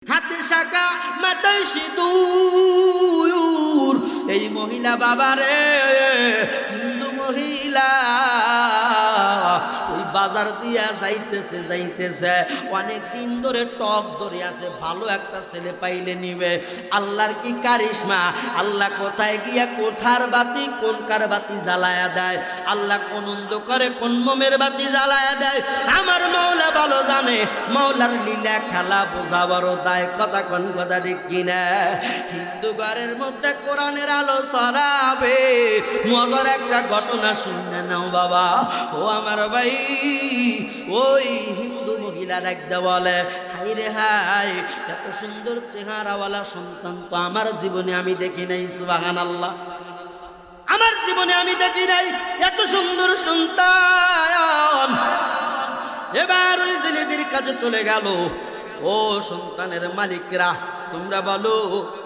হাতে শাখা মাথায় সিঁদুর। এই মহিলা বাবারে হিন্দু মহিলা ওই বাজার দিয়া যাইতেছে অনেক দিন ধরে টক ধরে আছে, ভালো একটা ছেলে পাইলে নিবে। আল্লাহর কি কারিশমা, আল্লাহ কোথায় গিয়া কোথার বাতি কোন কার বাতি জ্বালায়া দেয়, আল্লাহ কোন অন্ধকারে কোন মোমের বাতি জ্বালায়া দেয় আমার মাওলা ভালো জানে। মাওলার লীলা খেলা বোঝা বড় দায়, কথা কোন কথা ঠিক কিনা। হিন্দু ঘরের মধ্যে কোরআনের আলো ছড়াবে, মজার একটা ঘটনা শুনে নাও বাবা। ও আমার ভাই, ওই হিন্দু মহিলা ডাকতে বলে, হাই রে হাই, এত সুন্দর চেহারাওয়ালা সন্তান তো আমার জীবনে আমি দেখি নাই। সুবহানাল্লাহ, আমার জীবনে আমি দেখি নাই এত সুন্দর সন্তান। এবার ওই ছেলেদের কাছে চলে গেল, ও সন্তানের মালিকরা তোমরা বলো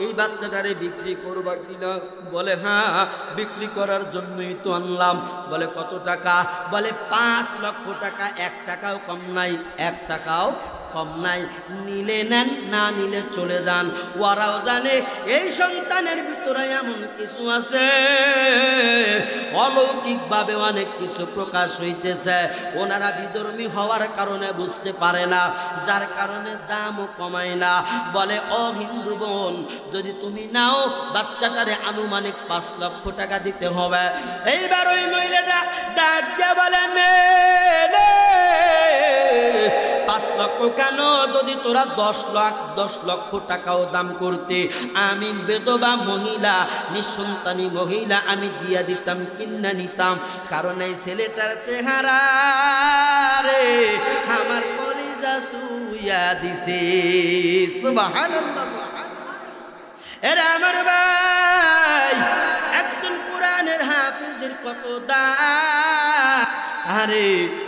এই বাচ্চাটারে বিক্রি করবা কিনা? বলে হ্যাঁ, বিক্রি করার জন্যই তো আনলাম। বলে কত টাকা? বলে 5 লক্ষ টাকা, 1 টাকাও কম নাই, 1 টাকাও কম নাই। নিলে নেন, না নিলে চলে যান। ওরাও জানে এই সন্তানের ভিতরে এমন কিছু আছে, অলৌকিকভাবে অনেক কিছু প্রকাশ হইতেছে। ওনারা বিধর্মী হওয়ার কারণে বুঝতে পারে না, যার কারণে দামও কমায় না। বলে ও হিন্দু বোন, যদি তুমি নাও বাচ্চাটারে আনুমানিক 5 লক্ষ টাকা দিতে হবে। এইবার ওই মহিলাটা ডাক দিয়ে বলে, নে 5 লক্ষ কেন? যদি তোরা 10 লক্ষ টাকাও দাম করতে, আমি বেদবা মহিলা, নিঃসন্তানী মহিলা, আমি দিয়া দিতাম, কিনা নিতাম। কারণ এই ছেলেটার চেহারা রে আমার কলিজা শুইয়া দিছে। সুবহানাল্লাহ। এরা আমার ভাই, একজন কোরআনের হাফেজের কত দাম! আরে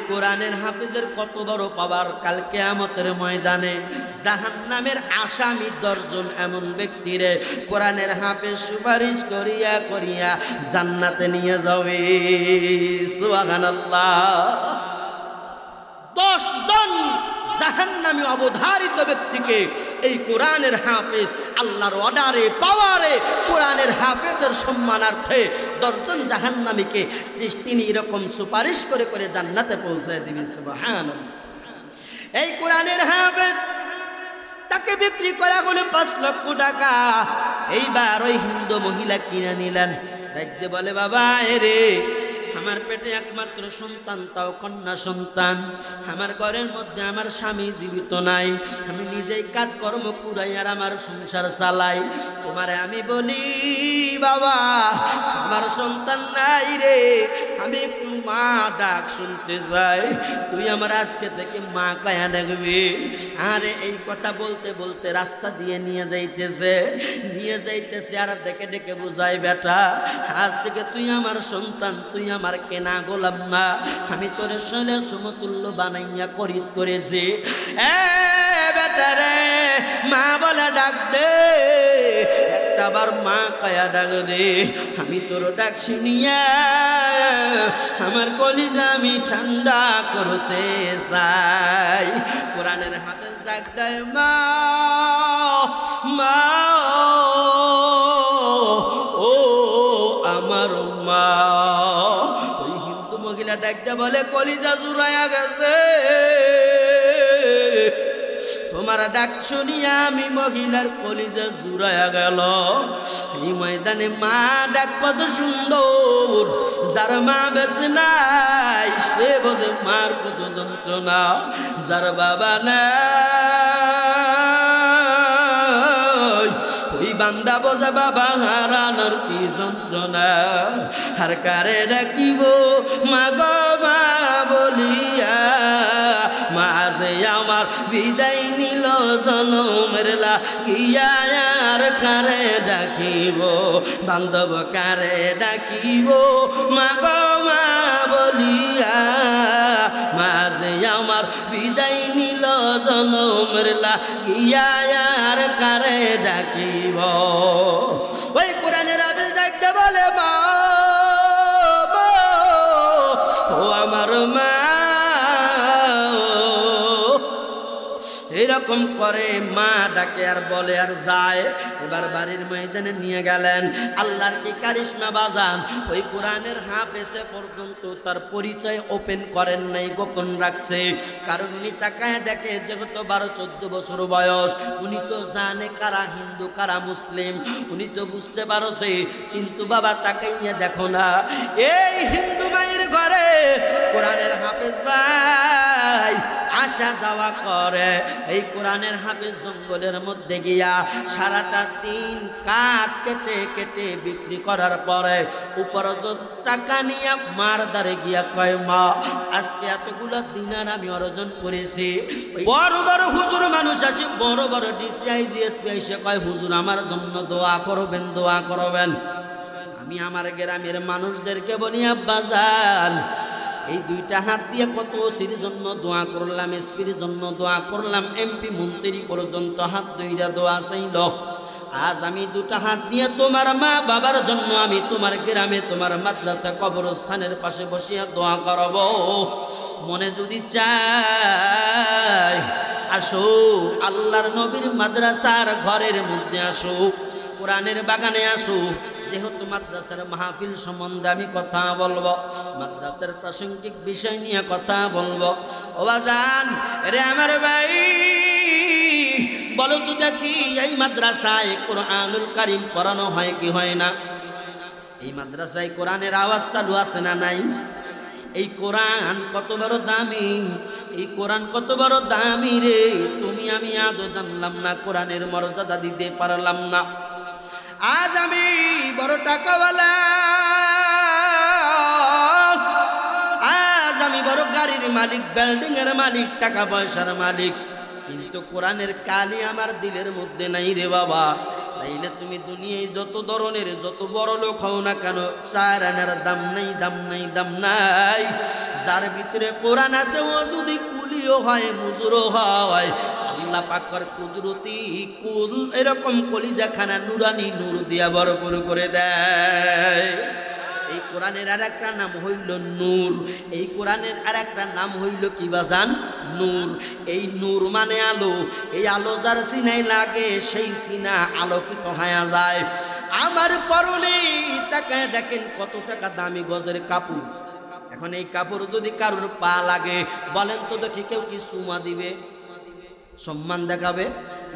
কোরআনের হাফেজের কত বড় পাওয়ার! কাল কিয়ামতের ময়দানে জাহান্নামের আসামি 10 জন এমন ব্যক্তিরে কোরআনের হাফেজ সুপারিশ করিয়া করিয়া জান্নাতে নিয়ে যাবে। সুবহানাল্লাহ। 10 জন জাহান্নামী অবধারিত ব্যক্তিকে এই কোরআনের হাফেজ আল্লাহর অর্ডারে পাওয়ারে কোরআনের হাফেজের সম্মানার্থে 10 জন জাহান্নামীকে তিনি এরকম সুপারিশ করে করে জান্নাতে পৌঁছায় দিবে। সুবহানাল্লাহ। এই কোরআনের হাফেজ তাকে বিক্রি করা হলো 5 লক্ষ টাকা। এইবার ওই হিন্দু মহিলা কিনে নিলেন। দেখতে বলে, বাবা এরে আমার পেটে একমাত্র সন্তান, তাও কন্যা সন্তান। আমার ঘরের মধ্যে আমার স্বামী জীবিত নাই, আমি নিজেই কাজকর্ম কুড়াই আর আমার সংসার চালাই। তোমারে আমি বলি বাবা, আমার সন্তান নাই রে, আমি একটু মা ডাক শুনতে চাই, তুই আমার আজকে থেকে মা কয়া ডাকবি। আরে এই কথা বলতে বলতে রাস্তা দিয়ে নিয়ে যাইতেছে আর ডেকে ডেকে বুঝাই, বেটা আজ থেকে তুই আমার সন্তান, তুই আমার কেনা গোলাম না, আমি তোর শৈলের সমতুল্য বানাইয়া করিত করেছি। বেটা রে, মা বলে ডাক দে, একটাবার মা কয়া ডাক দে। আমি তোর ডাক শুনিয়া আমার কলিজা আমি ঠান্ডা করতে চাই। কোরআনের হাফেজ ডাক দেয়, মা মা, ও আমার মা। ওই হিন্দু মহিলা ডাকতে বলে, কলিজা জুড়াইয়া গেছে, তোমার ডাক শুনিয়া আমি মহিলার কলিজা জুড়াইয়া গেল। এই ময়দানে মা ডাক কত সুন্দর, যার মা বেঁচে নাই সে বোঝে মার কত যন্ত্রণা, যার বাবা নাই ওই বান্দা বোঝে বাবা হারানোর কি যন্ত্রণা। আর কারে ডাকিব মা গো মা বলিয়া, মা যে আমার বিদায় নিল জনমের লাগিয়া। আর কারে ডাকিব বান্ধব, কারে ডাকিব মা গো মা বলিয়া, মা যে আমার বিদায় নিল জনমের লাগিয়া। আর কারে ডাকিব? ওই কোরআনের হাফেজ ডাকতে বলে, মা ও আমার মা। এরকম হুকুম করে, মা ডাকে আর বলে আর যায়। এবার বাড়ির ময়দানে নিয়ে গেলেন। আল্লাহর কি কারিশমা বাজান, ওই কোরআনের হাফেজে পর্যন্ত তার পরিচয় ওপেন করেন নাই, গোপন রাখছে। কারণ উনি তাকায় দেখে যেহেতু 12-14 বছর বয়স, উনি তো জানে কারা হিন্দু কারা মুসলিম, উনি তো বুঝতে পারছে। কিন্তু বাবা তাকাইয়া দেখো না, এই হিন্দু মায়ের ঘরে কোরআনের হাফেজ ভাই আসা যাওয়া করে। এই কোরআনের হাফেজ জঙ্গলের মধ্যে গিয়া সারাটা দিন কাঠ কেটে কেটে বিক্রি করার পরে উপার্জন টাকা নিয়ে মার দ্বারে গিয়া কয়, মা আজকে এতগুলো দিনার আমি অর্জন করেছি। বড় বড় হুজুর মানুষ আসে, বড় বড় ডিসিআই জিএসপি এসে কয়, হুজুর আমার জন্য দোয়া করবেন, দোয়া করবেন। আমি আমার গ্রামের মানুষদেরকে বলি, আব্বা যান এই দুইটা হাত দিয়ে কত ওসির জন্য দোয়া করলাম, এসপির জন্য দোয়া করলাম, এমপি মন্ত্রী পর্যন্ত হাত দুইটা দোয়া চাইল। আজ আমি দুটা হাত দিয়ে তোমার মা বাবার জন্য আমি তোমার গ্রামে তোমার মাদ্রাসা কবরস্থানের পাশে বসিয়া দোয়া করব। মনে যদি চাই আসো, আল্লাহর নবীর মাদ্রাসার ঘরের মধ্যে আসো, কোরআনের বাগানে আসো। যেহেতু মাদ্রাসার মাহফিল সম্বন্ধে আমি কথা বলবো, মাদ্রাসার প্রাসঙ্গিক বিষয় নিয়ে কথা বলবো। ও বাজান রে আমার ভাই, বলো তো দেখি এই মাদ্রাসায় কোরআনুল কারীম পড়ানো হয় কি হয় না? এই মাদ্রাসায় কোরআনের আওয়াজ চালু আছে না নাই? এই কোরআন কত বড় দামি, এই কোরআন কত বড় দামি রে, তুমি আমি আজও জানলাম না, কোরআনের মর্যাদা দিতে পারলাম না। আজ আমি বড় টাকাওয়ালা, আজ আমি বড় গাড়ির মালিক, বিল্ডিং এর মালিক, টাকা পয়সার মালিক, কিন্তু কোরআনের কালি আমার দিলের মধ্যে নাই রে বাবা। তাইলে তুমি দুনিয়ায় যত ধরনের যত বড় লোক হও না কেন, চার আনার দাম নাই, দাম নাই, দাম নাই। যার ভিতরে কোরআন আছে ও যদি কুলিও হয়, মুজুরও হয়, আল্লাহ পাকের কুদরতি কুল এরকম কলিজাখানা নুরানি নূর দিয়া ভরপুর করে দেয়। এই কোরআনের আর একটা নাম হইল নূর। এই কোরআনের আর একটা নাম হইল কি বাজান? নূর। এই নূর মানে আলো। এই আলো যার সিনাই লাগে সেই সিনা আলোকিত হয়ে যায়। আমার পরনে তাকায় দেখেন কত টাকা দামি গজের কাপড়। এখন এই কাপড় যদি কারোর পা লাগে, বলেন তো দেখি কেউ কি সুমা দিবে, সম্মান দেখাবে?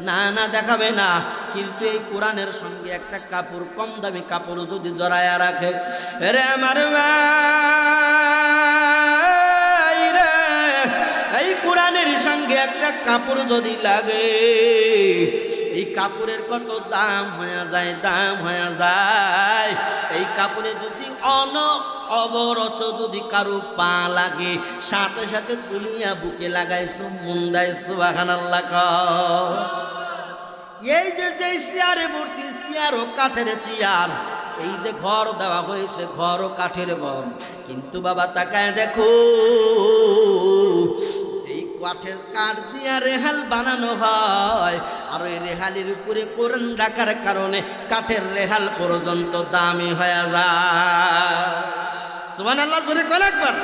না না, দেখাবে না। কিন্তু এই কোরআনের সঙ্গে একটা কাপড়, কম দামি কাপড় যদি জড়ায়া রাখে, রে আমার ভাই রে, এই কোরআনের সঙ্গে একটা কাপড় যদি লাগে, এই কাপড়ের কত দাম হয়ে যায়, দাম হয়ে যায়। এই কাপড়ে যদি অবরচ যদি কারো পা লাগে, সাথে সাথে তুলিয়া বুকে লাগাইছো, মুন্দায় সুবহানাল্লাহ। এই যে চেয়ারে বসছি, চেয়ারও কাঠের চেয়ার। এই যে ঘর দেওয়া হয়েছে, ঘরও কাঠের ঘর। কিন্তু বাবা তাকায় দেখো, কাঠের কাঠ দিয়া রেহাল বানানো হয়, আর ওই রেহালের উপরে কোরআন রাখার কারণে কাঠের রেহাল পর্যন্ত দামি হয়ে যায়। সুবহানাল্লাহ, জোরে কোন একবার।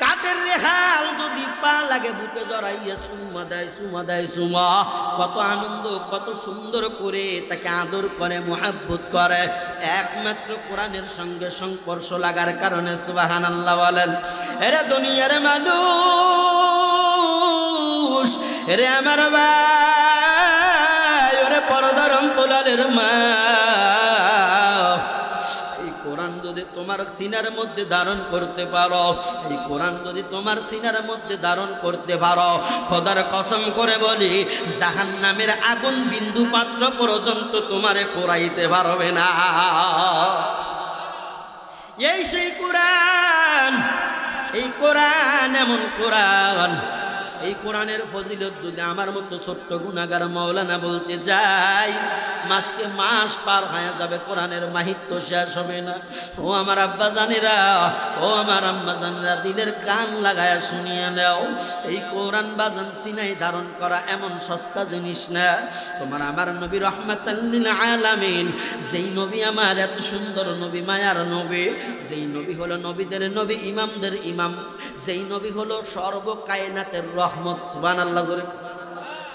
কাঠের রেহাল যদি পা লাগে, বুকে জড়াইয়া সুমা দেয়, সুমা দেয়, সুমা। কত আনন্দ, কত সুন্দর করে তাকে আদর করে, মুহাব্বত করে, একমাত্র কোরআনের সঙ্গে সংস্পর্শ লাগার কারণে। সুবহানাল্লাহ বলেন। এরা দুনিয়ার মানুষ, রে আমার ভাই, ওরে পর্দার অন্তরালের মা, কোরআন যদি তোমার সিনার মধ্যে ধারণ করতে পারো, এই কোরআন যদি তোমার সিনার মধ্যে ধারণ করতে পারো, খোদার কসম করে বলি, জাহান্নামের আগুন বিন্দু মাত্র পর্যন্ত তোমারে পোড়াইতে পারবে না। এই সেই কোরআন, এই কোরআন এমন কোরআন, এই কোরআনের ফজিলত যদি আমার মতো ছোট্ট গুনাহগার মাওলানা বলতে যাই, মাসকে মাস পার হয়ে যাবে, কোরআনের মাহিত্য শেষ হবে না। ও আমার আব্বা জানেরা, ও আমার আম্মা জানেরা, দিলের কান লাগায়া শুনিয়ে নাও, এই কোরআন বাজান সিনাই ধারণ করা এমন সস্তা জিনিস না। তোমার আমার নবী রহমাতাল লিল আলামিন, যেই নবী আমার এত সুন্দর নবী, মায়ার নবী, যেই নবী হলো নবীদের নবী, ইমামদের ইমাম, যেই নবী হলো সর্ব কায়নাতের রহমত। সুবহানাল্লাহ জোরে।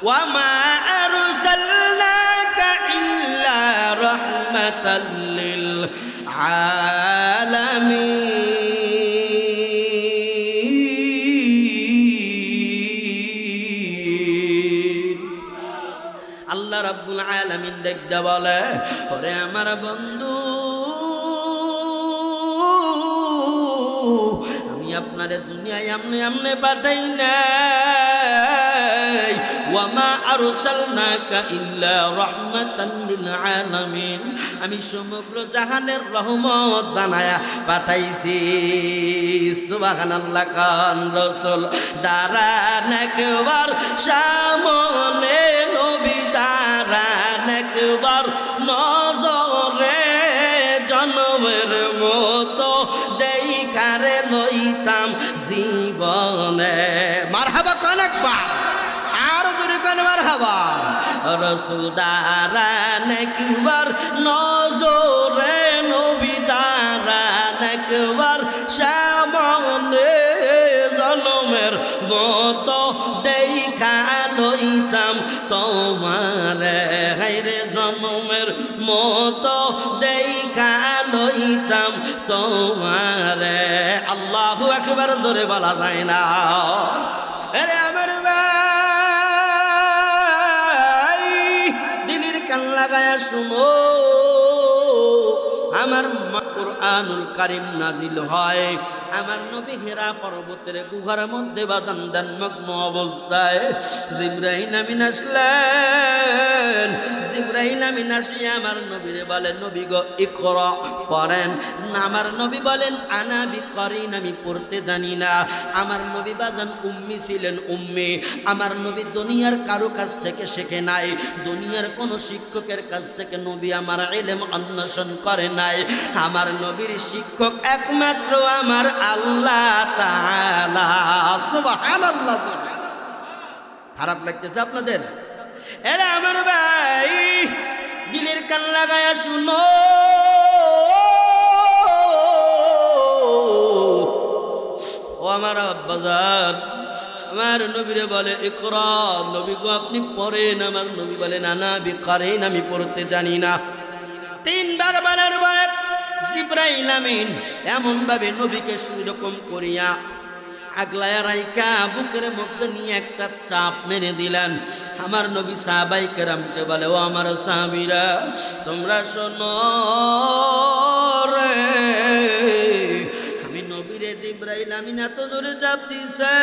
ওয়ামা আরসালনাকা ইল্লা রাহমাতাল লিল আলামিন। আল্লাহ রাব্বুল আলামিন দেখতে বলে, ওরে আমার বন্ধু, আমি আপনারে দুনিয়ায় আমনে আমনে পাঠাই নাই। ওয়ামা আরসালনাকা ইল্লা রাহমাতাল লিল আলামিন, আমি সমগ্র জাহানের রহমত বানায়া পাঠাইছি। সুবহানাল্লাহ। কান রাসূল দাঁড়ান একবার সামনে, নবী দাঁড়ান একবার নজরে, জন্মের মতো দেখারে লইতাম জীবনে। মারহাবা কান একবার, আর জোরে কান মারহাবা। রাসূল দাঁড়ান একবার নজরে, নবী দাঁড়ান একবার সামনে, জন্মের মতো দেখা লইতাম তোমারে। হায়রে জন্মের মতো দেখা লইতাম তোমারে। আল্লাহু আকবার জোরে বলা যায় না। আরে আমার ভাই, দিলের কান লাগায়া শুনো। আমার কুরআনুল কারীম নাজিল হয় আমার নবী হেরা পর্বতের গুহার মধ্যে বাজান দেন মগ্ন অবস্থায়। জিবরাইল আমিন আসলেন। জিবরাইল আমিন আসিয়া আমার নবীরে বলেন, নবী গো ইকরা, পড়েন। আমার নবী বলেন, আনা বিকরিন, আমি পড়তে জানি না। আমার নবী বাজান উম্মি ছিলেন, উম্মি। আমার নবী দুনিয়ার কারো কাছ থেকে শেখে নাই, দুনিয়ার কোনো শিক্ষকের কাছ থেকে নবী আমার ইলম অন্বেষণ করে নাই। আমার নবীর শিক্ষক একমাত্র আমার আল্লাহ তাআলা। সুবহানাল্লাহ। খারাপ লাগতেছে আপনাদের? এরা আমার ভাই, দিলের কান লাগায়া শুনো। ও আমার আব্বাজান, আমার নবীরে বলে ইকরা, নবী গো আপনি পড়েন। আমার নবী বলে নানা বিকরিন, আমি পড়তে জানি না। তিনবার বলার পরে জিবরাইল আমিন এমন ভাবে নবীকে সুরকম করিয়া আগলায়া রাইকা বুকের মধ্যে নিয়ে একটা চাপ মেরে দিলেন। আমার নবী সাহাবায়ে কেরামকে বলে, ও আমার সাহাবীরা, তোমরা শোনো রে, আমি নবীরে জিবরাইল আমিন এত জোরে চাপ দিছে,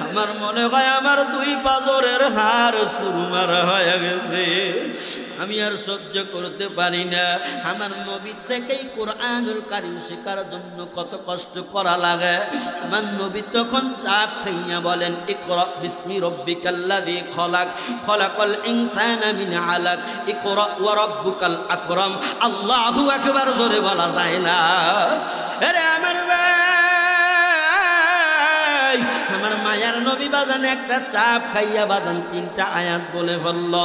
আমার মনে হয় আমার দুই পাজরের হাড় সুরমার হয়ে গেছে। আমি আর সহ্য করতে পারি না। আমার নবী থেকেই কুরআনুল কারীম শেখার জন্য কত কষ্ট করা লাগে। আমার নবী তখন চাপ খাইয়া বলেন, ইকরা বিসমি রব্বিকাল্লাযী খলাক, খলাকাল ইনসানা মিন আলাক, ইকরা ওয়া রাব্বুকাল আকরাম। আল্লাহু আকবার জোরে বলা যায় না? আরে আমার ভাই, আমার মায়ার নবী বাজান একটা চাপ খাইয়া বাজান তিনটা আয়াত বলে ফেলল।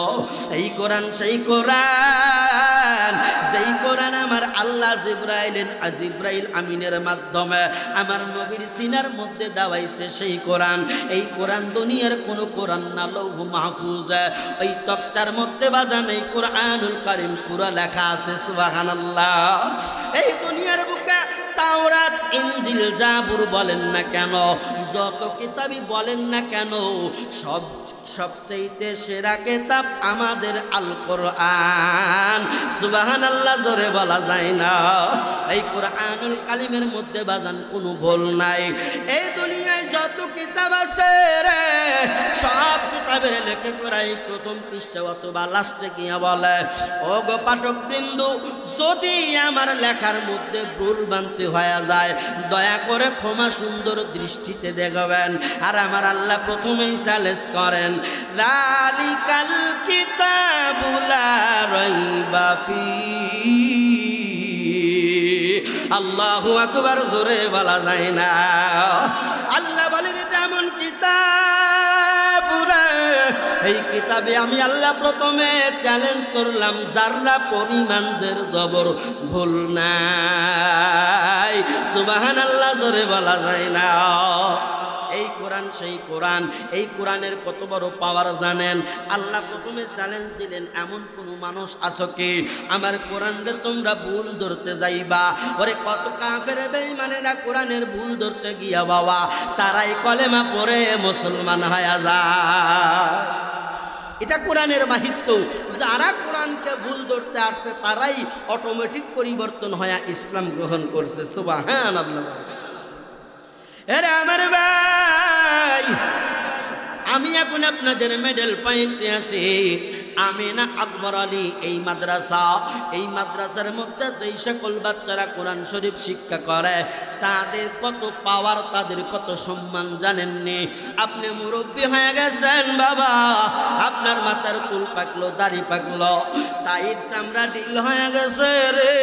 এই কোরআন সেই কোরআন, যেই কোরআন আমার আল্লাহ জিবরাইল আমিনের মাধ্যমে আমার নবীর সিনার মধ্যে দাওয়াইছে সেই কোরআন। এই কোরআন দুনিয়ার কোন কোরআন না, লৌহ মাহফুজ ওই তক্তার মধ্যে বাজান এই কুরআনুল কারীম পুরা লেখা আছে। সুবহানাল্লাহ। এই দুনিয়ার বুকে তাওরাত, ইনজিল, জাবুর বলেন না কেন, যত কিতাবই বলেন না কেন, সবচেয়ে সেরা কিতাব আমাদের আল কোরআন। সুবহানাল্লাহ জোরে বলা যায় না? এই কুরআনুল কারীমের মধ্যে বাজান কোনো ভুল নাই। এই দুনিয়ায় যত কিতাব আছে রে, সব কিতাবের লেখকরাই প্রথম পৃষ্ঠা অথবা লাস্টে গিয়ে বলে, ও গো পাঠক বিন্দু, যদি আমার লেখার মধ্যে ভুল বানতে হয়ে যায় দয়া করে ক্ষমা সুন্দর দৃষ্টিতে দেখবেন। আর আমার আল্লাহ প্রথমেই চ্যালেঞ্জ করেন, যালিকাল কিতাবু লা রাইবা ফীহি। আল্লাহু আকবার জোরে বলা যায় না? আল্লাহ বলেন এটা এমন কিতাব, এই কিতাবে আমি আল্লাহ প্রথমে চ্যালেঞ্জ করলাম, যাররা পরিমাণ জের জবর ভুল নাই। সুবহানাল্লাহ জোরে বলা যায় না? এই কোরআন কোরআন সেই কোরআন। এই কোরআনের কত বড় পাওয়ার জানেন? আল্লাহ প্রথমে চ্যালেঞ্জ দিলেন, এমন কোন মানুষ আছো কি আমার কোরআনরে তোমরা ভুল ধরতে যাইবা? ওরে কত কাফের বেঈমানেরা কোরআনের ভুল ধরতে গিয়া বাবা তারাই কলেমা পড়ে মুসলমান হয়ে যায়। এটা কোরআনের মাহিত্য। যারা কোরআনকে ভুল ধরতে আসছে তারাই অটোমেটিক পরিবর্তন হয়ে ইসলাম গ্রহণ করছে। সুবহানাল্লাহ। এরে আমার ভাই, আমি এখন আপনাদের মেডেল পয়েন্টে আছি। আমিনা আকবর আলী এই মাদ্রাসার মধ্যে যেই সকল বাচ্চারা কোরআন শরীফ শিক্ষা করে তাদের কত পাওয়ার, তাদের কত সম্মান জানেননি? আপনি মুরব্বী হয়ে গেছেন বাবা, আপনার মাথার চুল পাকলো, দাড়ি পাকলো, টাইট চামড়া ঢিল হয়ে গেছে রে,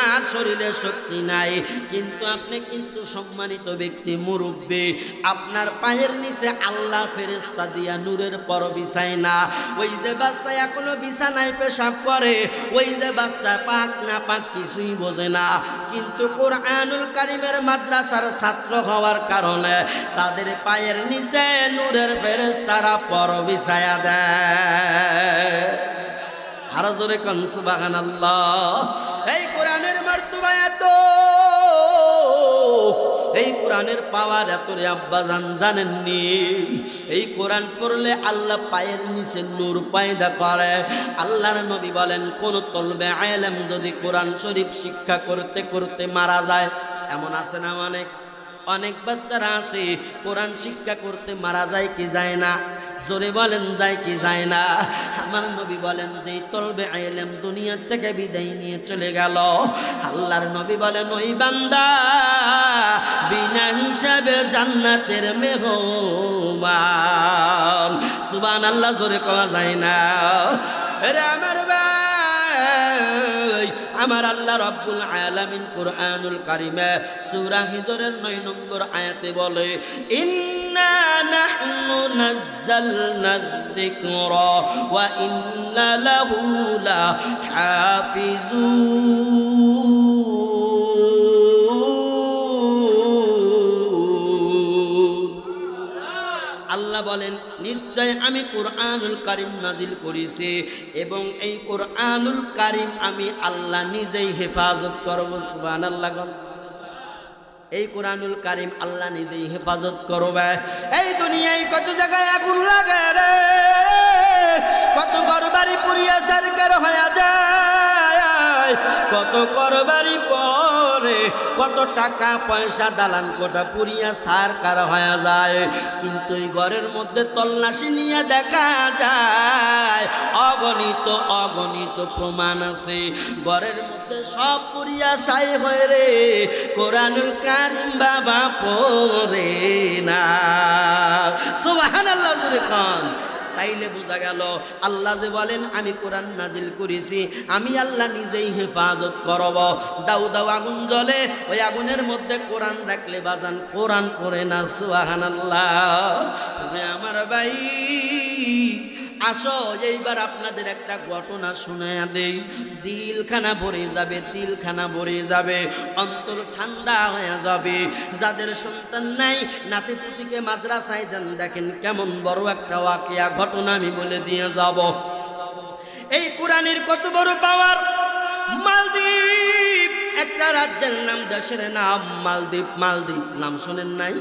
আর শরীরে শক্তি নাই, কিন্তু আপনি কিন্তু সম্মানিত ব্যক্তি, মুরব্বী। আপনার পায়ের নিচে আল্লাহ ফেরেশতা দিয়া নূরের পর বিছায় না। ওই যে বাচ্চা এখনো বিছানায় পেশাব করে, ওই যে বাচ্চা পাক না পাক কিছুই বোঝে না, কিন্তু কোরআনুল কারীমের মাদ্রাসার ছাত্র হওয়ার কারণে তাদের পায়ের নিচে নূরের ফেরেশতারা পর বিছায়া দেয়। আরো জোরে কোন সুবহানাল্লাহ। এই কোরআনের মর্তবা এত, এই কোরআনের পাওয়ার এত রে আব্বাজান জানেননি? এই কোরআন পড়লে আল্লাহ পায়ের নিচে নূর পয়দা করে। আল্লাহর নবী বলেন, কোন তলবে আলেম যদি কোরআন শরীফ শিক্ষা করতে করতে মারা যায়, এমন আছে না? অনেক বাচ্চারা আছে কোরআন শিক্ষা করতে মারা যায় কি যায় না? জোরে বলেন, যায় কি যায় না? আমার নবী বলেন, যে তলবে আইলেম দুনিয়া থেকে বিদায় নিয়ে চলে গেল, আল্লাহর নবী বলেন ওই বান্দা বিনা হিসাবে জান্নাতের মেহমান। সুবহানাল্লাহ, জোরে কওয়া যায় না? আরে আমার ভাই, আমার আল্লাহ রাব্বুল আলামিন কুরআনুল কারীমে সূরা হিজরের 9 নম্বর আয়াতে বলে, ইন্না নাহনু নাযালনা যিকরা ওয়া ইন্না লাহু লাহাফিজুন। আল্লাহ বলেন, নিশ্চয় আমি কোরআনুল কারীম নাজিল করেছি এবং এই কোরআনুল কারীম আমি আল্লাহ নিজেই হেফাজত করব। সুবহানাল্লাহ। এই কোরআনুল কারীম আল্লাহ নিজেই হেফাজত করবে। এই দুনিয়ায় কত জায়গায় আগুন লাগে রে, কত ঘরবাড়ি পুড়িয়া ছারখার হয়ে যায়, কত ঘরবাড়ি পরে, কত টাকা পয়সা দালান কোঠা পুড়িয়া ছারখার হয়ে যায়, কিন্তু এই ঘরের মধ্যে তল্লাশি নিয়ে দেখা যায় অগণিত অগণিত প্রমাণ আছে। ঘরের মধ্যে সব পুড়িয়া ছাই হয়ে রে, কোরআনুল কারীম বাবা পড়ে না। সুবহানাল্লাহ জোরে কোন। তাইলে বোঝা গেল আল্লাহ যে বলেন আমি কোরআন নাজিল করেছি, আমি আল্লাহ নিজেই হেফাজত করব। দাউ দাউ আগুন জ্বলে, ওই আগুনের মধ্যে কোরআন রাখলে বাজান কোরআন পড়ে না। সুবহানাল্লাহ। আমার ভাই আসো, এইবার আপনাদের একটা ঘটনা শোনায়া দেই, দিলখানা ভরে যাবে, দিলখানা ভরে যাবে, অন্তর ঠান্ডা হয়ে যাবে। যাদের সন্তান নাই, নাতি পুতিকে মাদ্রাসায় দেন, দেখেন কেমন বড় একটা ওয়াকিয়া ঘটনা আমি বলে দিয়ে যাব। এই কোরআনের কত বড় পাওয়ার। মালদ্বীপ একটা রাজ্যের নাম, দেশের নাম মালদ্বীপ। মালদ্বীপ নাম শোনেন নাই?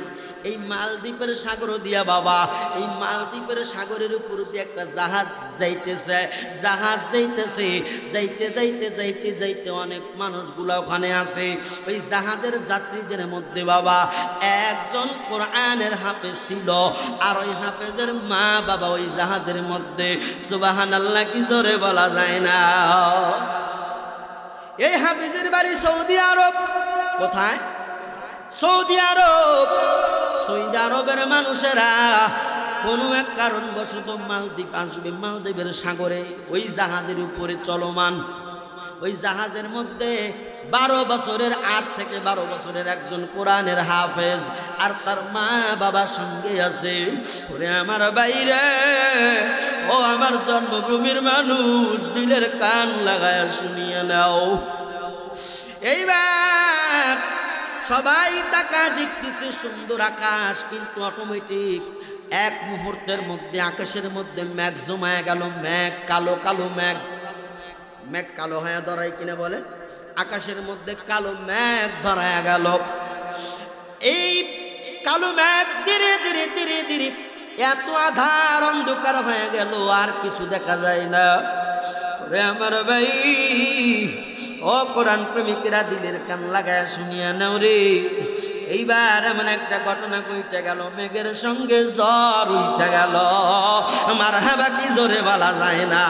এই মালদ্বীপের সাগর দিয়া বাবা, এই মালদ্বীপের সাগরের উপর দিয়ে একটা জাহাজ যাইতেছে। জাহাজ যাইতেছে, যাইতে যাইতে যাইতে যাইতে অনেক মানুষগুলা ওখানে আছে। ওই জাহাজের যাত্রীদের মধ্যে বাবা একজন কোরআনের হাফেজ ছিল, আর ওই হাফেজের মা বাবা ওই জাহাজের মধ্যে। সুবহানাল্লাহ, কি জোরে বলা যায় না? এই হাফেজের বাড়ি সৌদি আরব। কোথায়? সৌদি আরব। সৌদি আরবের মানুষেরা কোনো এক কারণবশত মালদ্বীপ আসবে। মালদ্বীপের সাগরে ওই জাহাজের উপরে চলমান, ওই জাহাজের মধ্যে 12 বছরের 8 থেকে 12 বছরের একজন কোরআনের হাফেজ আর তার মা বাবার সঙ্গে আছে। ওরে আমার বাইরে, ও আমার জন্মভূমির মানুষ, দিলের কান লাগায় শুনিয়ে নাও। এইবার সবাই তাকা দেখতেছে সুন্দর আকাশ, কিন্তু অটোমেটিক এক মুহূর্তের মধ্যে আকাশের মধ্যে মেঘ জমায়া গেল। মেঘ কালো কালো মেঘ, মেঘ কালো হয়ে ধরাই কিনা বলে, আকাশের মধ্যে কালো মেঘ ধরায়া গেল। এই কালো মেঘ ধীরে ধীরে ধীরে ধীরে এত আধার অন্ধকার হয়ে গেল, আর কিছু দেখা যায় না। রে আমার ভাই, ও কোরআন প্রেমিকেরা দিলের কান লাগায় শুনিয়া নাও রে। এইবার এমন একটা ঘটনা কইতে গেল, মেঘের সঙ্গে জ্বর উঠে গেল। মারহাবা কি জোরে বলা যায় না।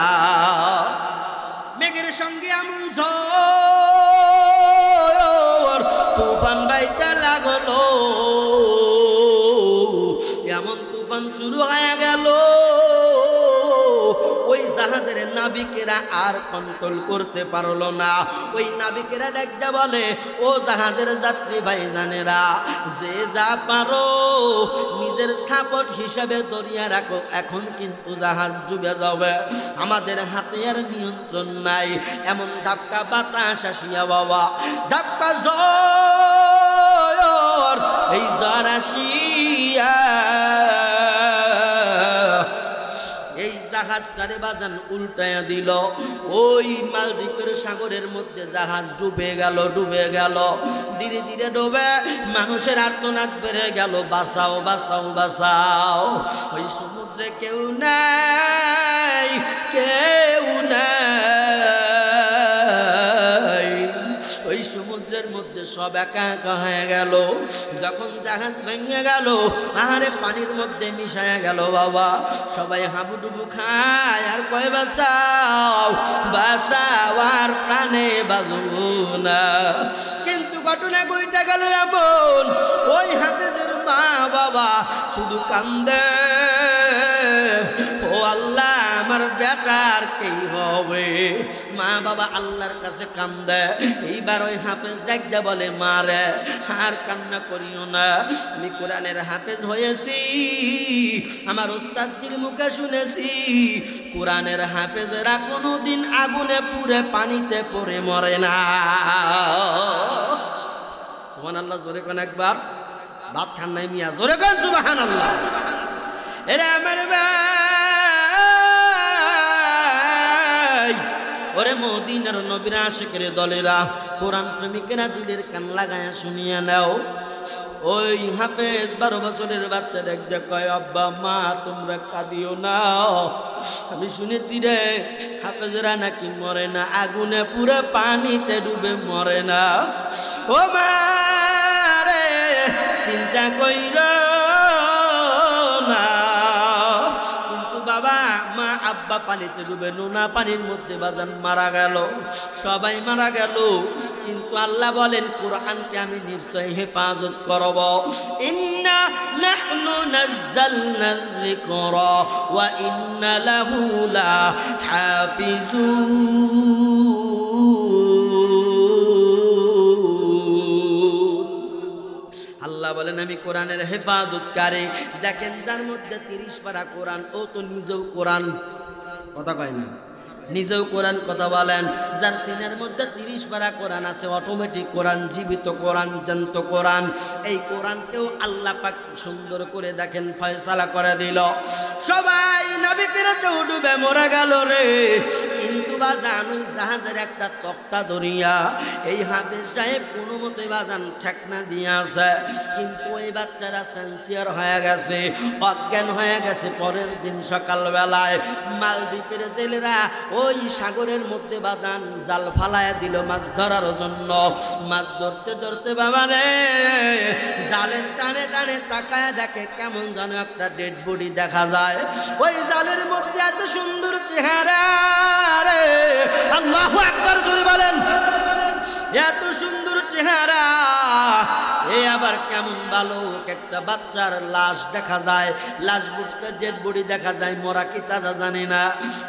মেঘের সঙ্গে এমন ঝড় তুফান বাইতে লাগলো, এমন তুফান শুরু হয়ে গেল, ওই জাহাজের নাবিকেরা আর কন্ট্রোল করতে পারলো না। ওই নাবিকেরা ডাকতে বলে, ও জাহাজের যাত্রী ভাইজানেরা, যে যা পারো নিজের সাপোর্ট হিসাবে দরিয়া রাখো, এখন কিন্তু জাহাজ ডুবে যাবে, আমাদের হাতে আর নিয়ন্ত্রণ নাই। এমন ধাক্কা বাতাস আসিয়া বাবা, ধাক্কা জ্বর, এই জ্বর আসিয়া এই জাহাজটারে বাজান উল্টায়া দিল। ওই মালদ্বীপের সাগরের মধ্যে জাহাজ ডুবে গেল, ডুবে গেল, ধীরে ধীরে ডুবে মানুষের আর্তনাদ বেড়ে গেল, বাঁচাও বাঁচাও বাঁচাও। ওই সমুদ্রে কেউ নাই, কেউ নাই, ওই সমুদ্রের মধ্যে সব একা একা হয়ে গেল। যখন জাহাজ ভেঙে গেল, আহারে পানির মধ্যে মিশায়া গেল বাবা, সবাই হাবুডুবু খায় আর কয় বাঁচাও বাঁচাও, আর প্রাণে বাঁচবো না। কিন্তু ঘটনা কইটা গেল এমন, ওই হাফেজের মা বাবা শুধু কান্দে, ও আল্লাহ আমার বেটার কি হবে। মা বাবা আল্লাহর কাছে কান্দে। এইবার ওই হাফেজ ডাকতে বলে, মা রে আর কান্না করিও না, আমি কোরআনের হাফেজ হয়েছি, আমার ওস্তাদজির মুখে শুনেছি কোরআনের হাফেজরা কোনোদিন আগুনে পুড়ে পানিতে পড়ে মরে না। সুবহানাল্লাহ, জোরে কোন একবার, ভাত খান নাই মিয়া, জোরে কোন সুবহানাল্লাহ। এরা আমার ভাই, ওরে মদিনার নবীর আশিকের দলেরা, কোরআন প্রেমিকেরা দিলের কান লাগায়া শুনিয়া নাও। ওই হাফেজ 12 বছরের বাচ্চা দেখতে কয়, আব্বা মা তোমরা কাঁদিও না, আমি শুনেছি রে হাফেজরা নাকি মরে না, আগুনে পুরো পানিতে ডুবে মরে না। ও মা রে চিন্তা কইরা না, কিন্তু বাবা মা আব্বা পানিতে ডুবে নোনা পানির মধ্যে বাজান মারা গেল, সবাই মারা গেল। কিন্তু আল্লাহ বলেন, কোরআনকে আমি নিশ্চয় হেফাজত করব। ইন্না নাহনু নাযালনা যিকরা ওয়া ইন্না লাহু লাহাফিজুন। আল্লাহ বলেন, আমি কোরআনের হেফাজতকারী। দেখেন যার মধ্যে 30 পারা কোরআন, ও তো নিজেও কোরআন, কথা কয় না, নিজেও কোরআন কথা বলেন। যার সিনার মধ্যে 30 পারা কোরআন আছে, অটোমেটিক কোরআন, জীবিত কোরআন, জ্যান্ত কোরআন। এই কোরআনকেও আল্লাহ পাক সুন্দর করে দেখেন ফয়সালা করে দিল। সবাই নাবিকেরা কেউ ডুবে মরে গেল রে, কিন্তু বাজান ওই জাহাজের একটা তক্তা ধরিয়া এই হাফেজ সাহেব কোনো মতে বাজান ঠেকনা দিয়ে আছে। কিন্তু ওই বাচ্চারা সেন্সিয়ার হয়ে গেছে, অজ্ঞান হয়ে গেছে। পরের দিন সকালবেলায় মালদ্বীপের জেলেরা ওই সাগরের মধ্যে বাজান জাল ফালায়া দিল মাছ ধরার জন্য। মাছ ধরতে ধরতে বাবা রে জালের টানে টানে তাকায় দেখে কেমন যেন একটা ডেড বডি দেখা যায়। ওই জালের মধ্যে এত সুন্দর চেহারা রে, আল্লাহু আকবার জোরে বলেন, এত সুন্দর চেহারা। এ আবার কেমন বালক, একটা বাচ্চার লাশ দেখা যায়, লাশ বুঝতে ডেড বডি দেখা যায়, মরা কি তাজা জানি না।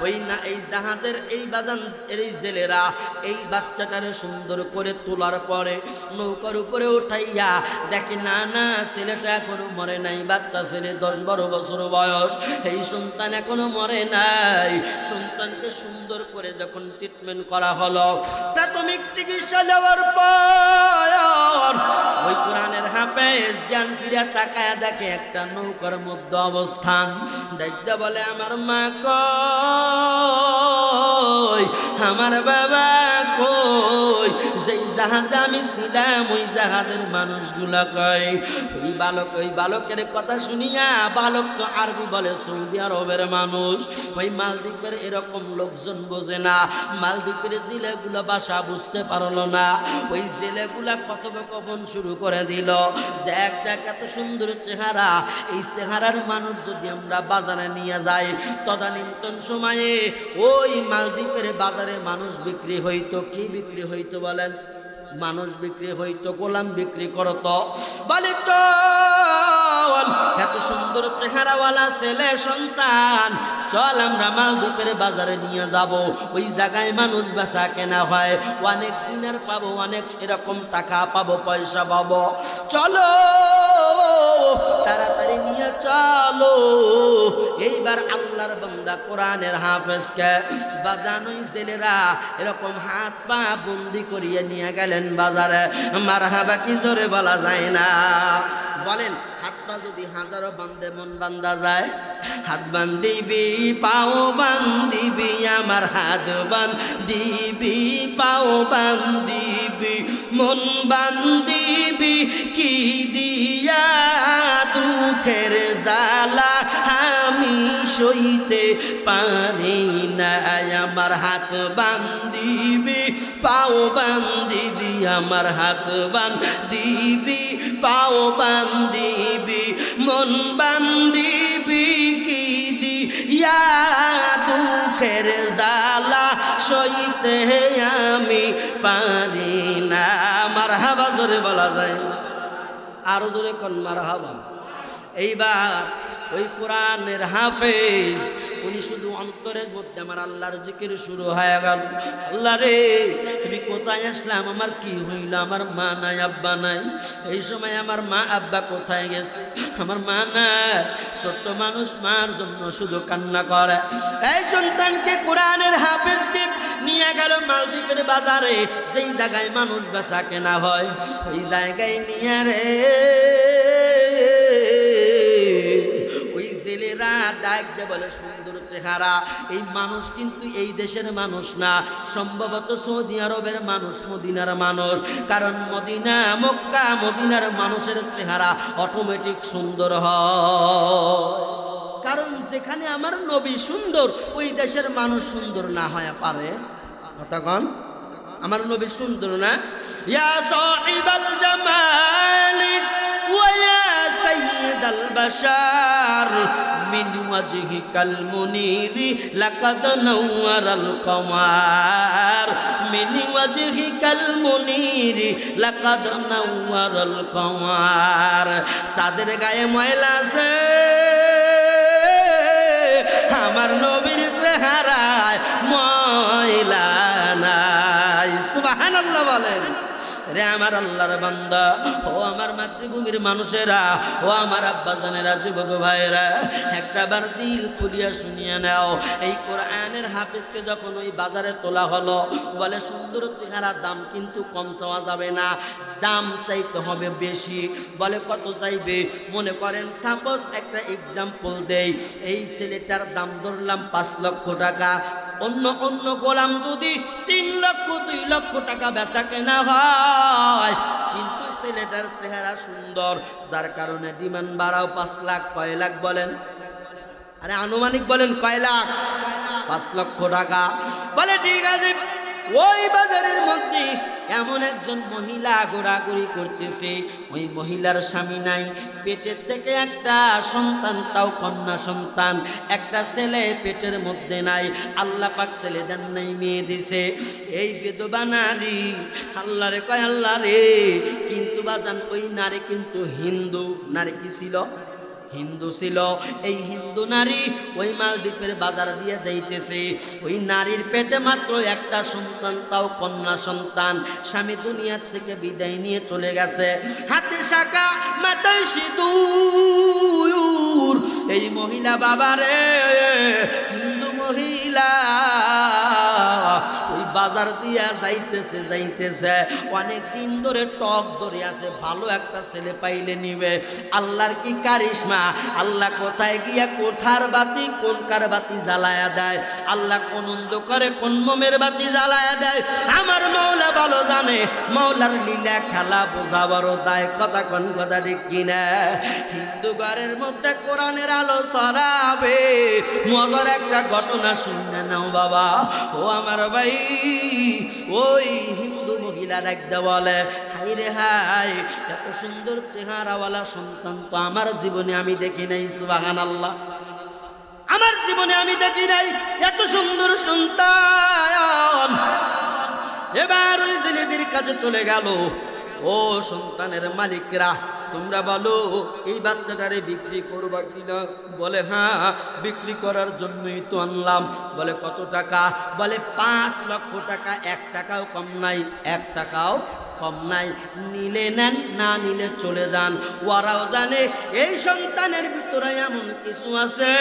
ওই না এই জাহাজের এই বাজান এই জেলেরা এই বাচ্চাটারে সুন্দর করে তোলার পরে নৌকার উপরে উঠাইয়া দেখে না না ছেলেটা এখনো মরে নাই, বাচ্চা ছেলে 10-12 বছর বয়স, এই সন্তান এখনো মরে নাই। সন্তানকে সুন্দর করে যখন ট্রিটমেন্ট করা হলো, প্রাথমিক চিকিৎসা দেওয়ার পর ওই কোরআনের হাফেজ জ্ঞান ফিরে তাকায় দেখে একটা নৌকার মধ্যে অবস্থান। দেখতে বলে আমার মা কই, আমার বাবা কই, যেই জাহাজে আমি ছিলাম ওই জাহাজের মানুষগুলা কই। ওই বালকের কথা শুনিয়া, বালক তো আরবি বলে, সৌদি আরবের মানুষ, ওই মালদ্বীপের এরকম লোকজন বোঝে না। মালদ্বীপের জেলেগুলো ভাষা বুঝতে পারলো না। ওই জেলেগুলা কথোপকথন শুরু করে দিল, দেখ দেখ এত সুন্দর চেহারা, এই চেহারার মানুষ যদি আমরা বাজারে নিয়ে যাই, তদানীন্তন সময়ে ওই মালদ্বীপের বাজারে মানুষ বিক্রি হইতো। কি বিক্রি হইতো বলেন? মানুষ বিক্রি হইতো, গোলাম বিক্রি করতো। বলে চল, এত সুন্দর চেহারাওয়ালা ছেলে সন্তান, চল আমরা মালদ্বীপের বাজারে নিয়ে যাব। ওই জায়গায় মানুষ বেচা কেনা হয়, অনেক দিনার পাবো, অনেক এরকম টাকা পাবো, পয়সা পাবো। চলো তাড়াতাড়ি নিয়ে চলো। এইবার আল্লাহর বান্দা কোরআনের হাফেজকে বাজানোই ছেলেরা এরকম হাত পা বন্দি করিয়ে নিয়ে গেলেন বাজারে। মারহাবা কি জোরে বলা যায় না? বলেন, হাত পা যদি হাজারো বান্ধে মন বান্ধা যায়? হাত বান্ধিবি পাও বান্ধিবি, আমার হাত বান্ধিবি পাও বান্ধিবি, মন বান্ধিবি কি দিয়া? দুঃখের জ্বালা আমি সইতে পারি না। আমার হাত বান্ধিবি পাও বান্ধিবি, আমার হাত বান্ধিবি পাও বান্ধিবি, মন বান্ধিবি কি দিয়া? দুঃখের জ্বালা সইতে আমি পারি না। মারহাবা জোরে বলা যায়, আরো জোরে কোন মারহাবা। এইবার ওই কোরআনের হাফেজ উনি শুধু অন্তরের মধ্যে আমার আল্লাহর জিকির শুরু হয়ে গেল। আল্লাহ রে, আমি কোথায় আসলাম? আমার কি হইল? আমার মা নাই, আব্বা নাই। এই সময় আমার মা আব্বা কোথায় গেছে? আমার মা নাই। ছোট্ট মানুষ মার জন্য শুধু কান্না করে। এই সন্তানকে কোরআনের হাফেজকে নিয়ে গেল মালদ্বীপের বাজারে, যেই জায়গায় মানুষ বেচা কেনা হয়, ওই জায়গায় নিয়ে রে ছেলেরা ডাক দে বলে, সুন্দর চেহারা, এই মানুষ কিন্তু এই দেশের মানুষ না, সম্ভবত সৌদি আরবের মানুষ, মদিনার মানুষ। কারণ মদিনা, মক্কা, মদিনার মানুষের চেহারা অটোমেটিক সুন্দর হয়। কারণ যেখানে আমার নবী সুন্দর, ওই দেশের মানুষ সুন্দর না হয় পারে? কতক্ষণ আমার নবী সুন্দর না? ইয়া সাহিবাল জামালিক ওয়া ইয়া সাইয়্যিদাল বাশার, মিন ওয়াজহিকাল মুনীরি লাকাদ নাওয়ারাল কমার, মিন ওয়াজহিকাল মুনীরি লাকাদ নাওয়ারাল কমার। চাঁদের গায়ে ময়লা আছে, আমার নবীর চেহারায় ময়লা নাই। সুবহানাল্লাহ বলেন। রে আমার আল্লাহর বান্দা, ও আমার মাতৃভূমির মানুষেরা, ও আমার আব্বাজানেরা, যুবক ভাইয়েরা, একটা বার দিল খুলিয়া শুনিয়া নাও। এই কোরআনের হাফেজকে যখন ওই বাজারে তোলা হলো, বলে সুন্দর চেহারা, দাম কিন্তু কম চাওয়া যাবে না, দাম চাইতে হবে বেশি। বলে কত চাইবে? মনে করেন সাপোজ একটা এক্সাম্পল দেই, এই ছেলেটার দাম ধরলাম 5 লক্ষ টাকা। অন্য গোলাম যদি 3 লক্ষ 2 লক্ষ টাকা বেচা কেনা হয়, কিন্তু ছেলেটার চেহারা সুন্দর, যার কারণে ডিমান্ড বাড়াও 5 লাখ। কয় লাখ বলেন? আরে আনুমানিক বলেন, কয় লাখ? 5 লক্ষ টাকা। বলে ঠিক আছে। ওই বাজারের মধ্যে এমন একজন মহিলা ঘোরাঘুরি করতেছে, ওই মহিলার স্বামী নাই, পেটের থেকে একটা সন্তান, তাও কন্যা সন্তান, একটা ছেলে পেটের মধ্যে নাই। আল্লাহ পাক ছেলে দেন নাই, মেয়ে দিছে। এই বিধবা নারী আল্লাহ রে কয়, আল্লাহ রে, কিন্তু বাজান ওই নারী কিন্তু হিন্দু নারী। কি ছিল? হিন্দু ছিল। এই হিন্দু নারী ওই মালদ্বীপের বাজার দিয়ে যাইতেছে, ওই নারীর পেটে মাত্র একটা সন্তান, তাও কন্যা সন্তান। স্বামী দুনিয়া থেকে বিদায় নিয়ে চলে গেছে, হাতে শাঁখা মাথায় সিঁদুর। এই মহিলা বাবারে, হিন্দু মহিলা ওই বাজার দিয়া যাইতেছে অনেক দিন ধরে টক ধরে আছে, ভালো একটা ছেলে পাইলে নিবে। আল্লাহর কি কারিশমা, আল্লাহ কোথায় গিয়া কোথার বাতি কোন কার বাতি জ্বালায়া দেয়, আল্লাহ কোন অন্ধকারে কোন মোমের বাতি জ্বালায়া দেয় আমার মাওলা ভালো জানে। মাওলার লীলা খেলা বোঝা বড় দায়, কথা কোন কথা ঠিক কিনা? হিন্দু ঘরের মধ্যে কোরআনের আলো ছড়াবে, মজার একটা ঘটনা শুনে নাও বাবা। ও আমার ভাই, ওই হিন্দু মহিলা ডাকতে বলে, হাই রে হাই, এত সুন্দর চেহারাওয়ালা সন্তান তো আমার জীবনে আমি দেখি নাই। সুবহানাল্লাহ, আমার জীবনে আমি দেখি নাই এত সুন্দর সন্তান। এবার ওই জেলেদের কাছে চলে গেল, ও সন্তানের মালিকরা তোমরা বলো এই বাচ্চাটারে বিক্রি করবা কিনা? বলে হ্যাঁ, বিক্রি করার জন্যই তো আনলাম। বলে কত টাকা? বলে 5 লক্ষ টাকা, 1 টাকাও কম নাই, 1 টাকাও কম নাই। নিলে নেন, না নিলে চলে যান। ওরাও জানে এই সন্তানের ভিতরে এমন কিছু আছে,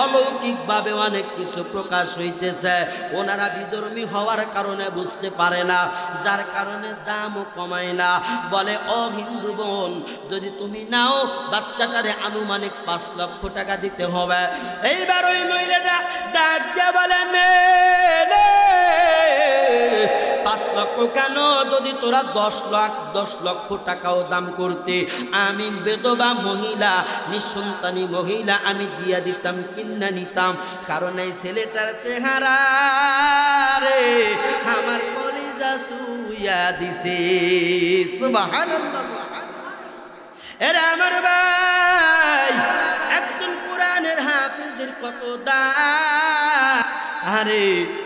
অলৌকিকভাবে অনেক কিছু প্রকাশ হইতেছে। ওনারা বিধর্মী হওয়ার কারণে বুঝতে পারে না, যার কারণে দামও কমায় না। বলে ও হিন্দু বোন, যদি তুমি নাও বাচ্চাটারে আনুমানিক 5 লক্ষ টাকা দিতে হবে। এইবার ওই মহিলাটা ডাক দিয়ে বলে, নে 5 লক্ষ কেন? যদি তোরা 10 লক্ষ টাকাও দাম করতে, আমি বেদবা মহিলা, নিঃসন্তানী মহিলা আমি দিয়া দিতাম, কিনা নিতাম। কারণ এই ছেলেটার চেহারা রে আমার কলিজা শুইয়া দিছে। সুবহানাল্লাহ। এরা আমার ভাই, একজন কোরআনের হাফেজের কত দাম! আরে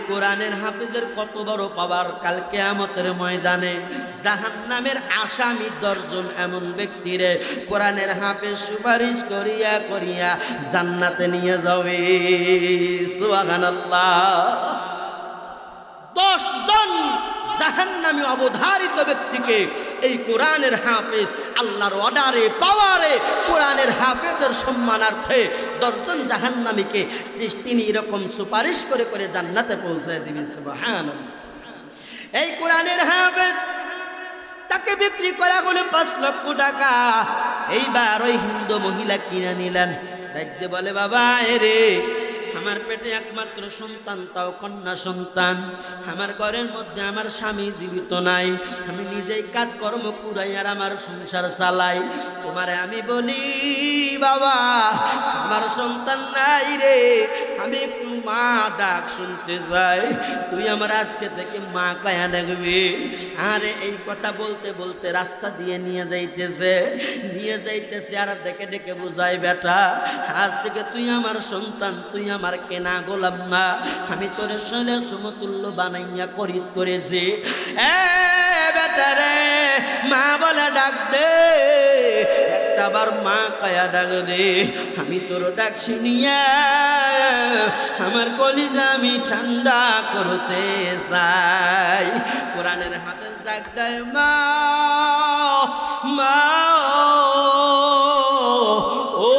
কোরআনের হাফেজের কত বড় পাওয়ার! কাল কিয়ামতের ময়দানে জাহান্নামের আসামি 10 জন এমন ব্যক্তিরে কোরআনের হাফেজ সুপারিশ করিয়া করিয়া জান্নাতে নিয়ে যাবে। সুবহানাল্লাহ। 10 জন জাহান্নামী অবধারিত ব্যক্তিকে এই কোরআনের হাফেজ আল্লাহর অর্ডারে পাওয়ারে কোরআনের হাফেজের সম্মানার্থে 10 জন জাহান্নামীকে তিনি এরকম সুপারিশ করে করে জান্নাতে পৌঁছায় দিবে। সুবহানাল্লাহ। এই কোরআনের হাফেজ তাকে বিক্রি করা হলো 5 লক্ষ টাকা। এইবার ওই হিন্দু মহিলা কিনে নিলেন। দেখতে বলে, বাবা রে, আমার পেটে একমাত্র সন্তান, তাও কন্যা সন্তান। আমার ঘরের মধ্যে আমার স্বামী জীবিত নাই, আমি নিজেই কাজকর্ম কুড়াই আর আমার সংসার চালাই। তোমারে আমি বলি বাবা, আমার সন্তান নাই রে, আমি একটু মা ডাক শুনতে চাই, তুই আমার আজকে থেকে মা কায়া ডাকবি। আরে এই কথা বলতে বলতে রাস্তা দিয়ে নিয়ে যাইতেছে আর ডেকে ডেকে বুঝাই, বেটা আজ থেকে তুই আমার সন্তান, তুই আমার কেনা গোলাম না, আমি তোর শৈলে সমতুল্য বানাইয়া করিত করেছি। বেটা রে, মা বলে ডাক দে, একটাবার মা কায়া ডাক দে। আমি তোর ডাক শুনিয়া আমার কলিজা আমি ঠান্ডা করতে চাই। কোরআনের হাফেজ ডাক দেয়, মা মা, ও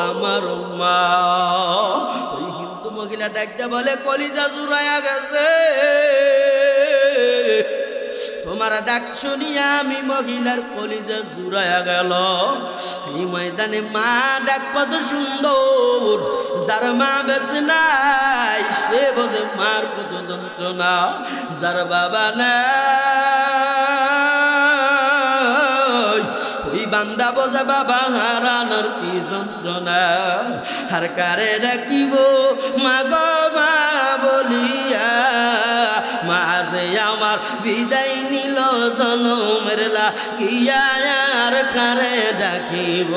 আমার মা। ওই হিন্দু মহিলা ডাকতে বলে, কলিজা জুড়াইয়া গেছে, তোমার ডাক শুনিয়া আমি মহিলার কলিজা জুড়াইয়া গেল। এই ময়দানে মা ডাক কত সুন্দর, যার মা বেঁচে নাই সে বোঝে মার কত যন্ত্রণা, যার বাবা নাই ওই বান্দা বোঝে বাবা হারানোর কি যন্ত্রণা। আর কারে ডাকিব মা গো মা বলিয়া, মা যে আমার বিদায় নিল জনমের লাগিয়া। আর কারে ডাকিব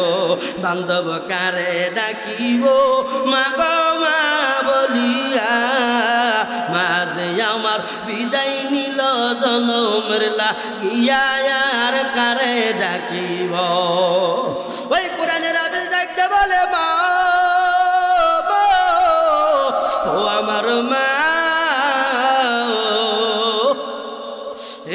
বান্ধব, কারে ডাকিব মা গো মা বলিয়া, মা যে আমার বিদায় নিল জনমের লাগিয়া। আর কারে ডাকিব? ওই কোরআনের হাফেজ ডাকতে বলে, মা ও আমার মা।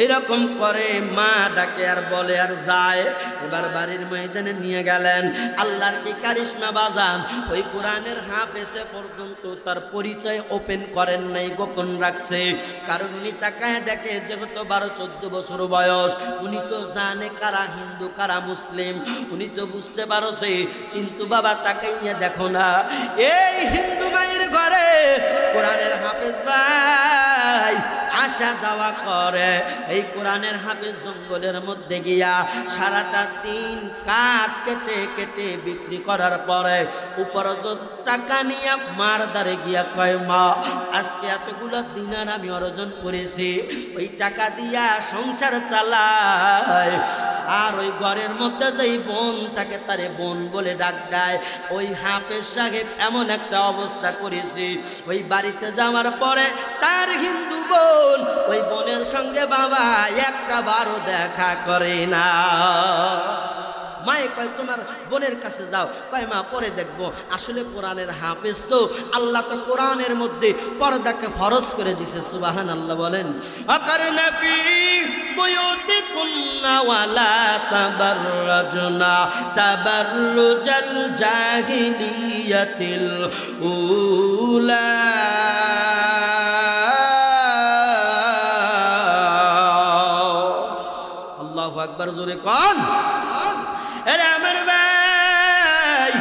এরা রকম করে মা ডাকে আর বলে আর যায়। এবার বাড়ির ময়দানে নিয়ে গেলেন। আল্লাহর কি কারিশমা বাজান, ওই কোরআনের হাফেজে পর্যন্ত তার পরিচয় ওপেন করেন নাই, গোপন রাখছে। কারণ উনি তাকায় দেখে যেহেতু 12-14 বছর বয়স, উনি তো জানে কারা হিন্দু কারা মুসলিম, উনি তো বুঝতে পারছে। কিন্তু বাবা তাকাইয়া দেখো না, এই হিন্দু মায়ের ঘরে কোরআনের হাফেজ ভাই আসা যাওয়া করে। এই কোরআনের হাফেজ জঙ্গলের মধ্যে গিয়া সারাটা দিন কাঠ কেটে কেটে বিক্রি করার পরে উপার্জন টাকা নিয়ে মার দ্বারে গিয়া কয়, মা আজকে এতগুলো দিনার আমি অর্জন করেছি, ওই টাকা দিয়া সংসার চালায়। আর ওই ঘরের মধ্যে যেই বোন তাকে তারে বোন বলে ডাক দেয়। ওই হাফেজ সাহেব এমন একটা অবস্থা করেছে, ওই বাড়িতে যাওয়ার পরে তার হিন্দু বোন ওই বোনের সঙ্গে বাবা একটা বারও দেখা করে না। মায়ে কয় তোমার বোনের কাছে যাও, কয় মা পরে দেখবো। আসলে কোরআনের হাফেজ তো, আল্লাহ তো কোরআনের মধ্যে পর্দাকে ফরজ করে দিয়েছে। সুবহানাল্লাহ বলেন। আকারনা ফি বুয়ুতিকুন্না ওয়ালা তাবাররাজনা তাবাররুজাল জাহিলিয়াতিল উলা। আল্লাহু আকবার, জোরে কোন। আরে আমার ভাই,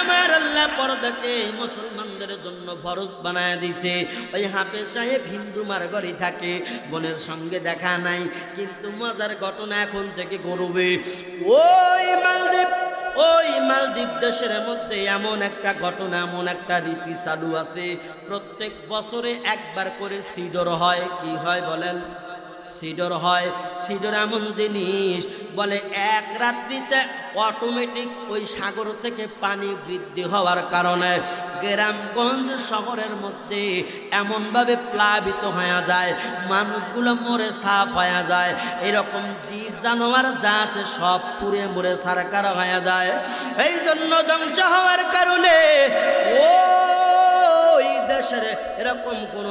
আমার আল্লাহ পর্দাকে মুসলমানদের জন্য ফরজ বানায় দিছে। ওই হাফেজ সাহেব হিন্দু মার ঘরে থাকে, বোনের সঙ্গে দেখা নাই। কিন্তু মজার ঘটনা এখন থেকে ঘটবে। ওই মালদ্বীপ দেশের মধ্যে এমন একটা ঘটনা, এমন একটা রীতি চালু আছে, প্রত্যেক বছরে একবার করে সিডর হয়। কি হয় বলেন? সিডর হয়। সিডর এমন জিনিস বলে এক রাত্রিতে অটোমেটিক ওই সাগর থেকে পানি বৃদ্ধি হওয়ার কারণে গ্রামগঞ্জ শহরের মধ্যে এমনভাবে প্লাবিত হয়ে যায়, মানুষগুলো মরে সাফ হয়ে যায়। এরকম জীব জানোয়ার যা আছে সব পুড়ে মরে সারকার হয়ে যায়। এই জন্য ধ্বংস হওয়ার কারণে ওই দেশের এরকম কোন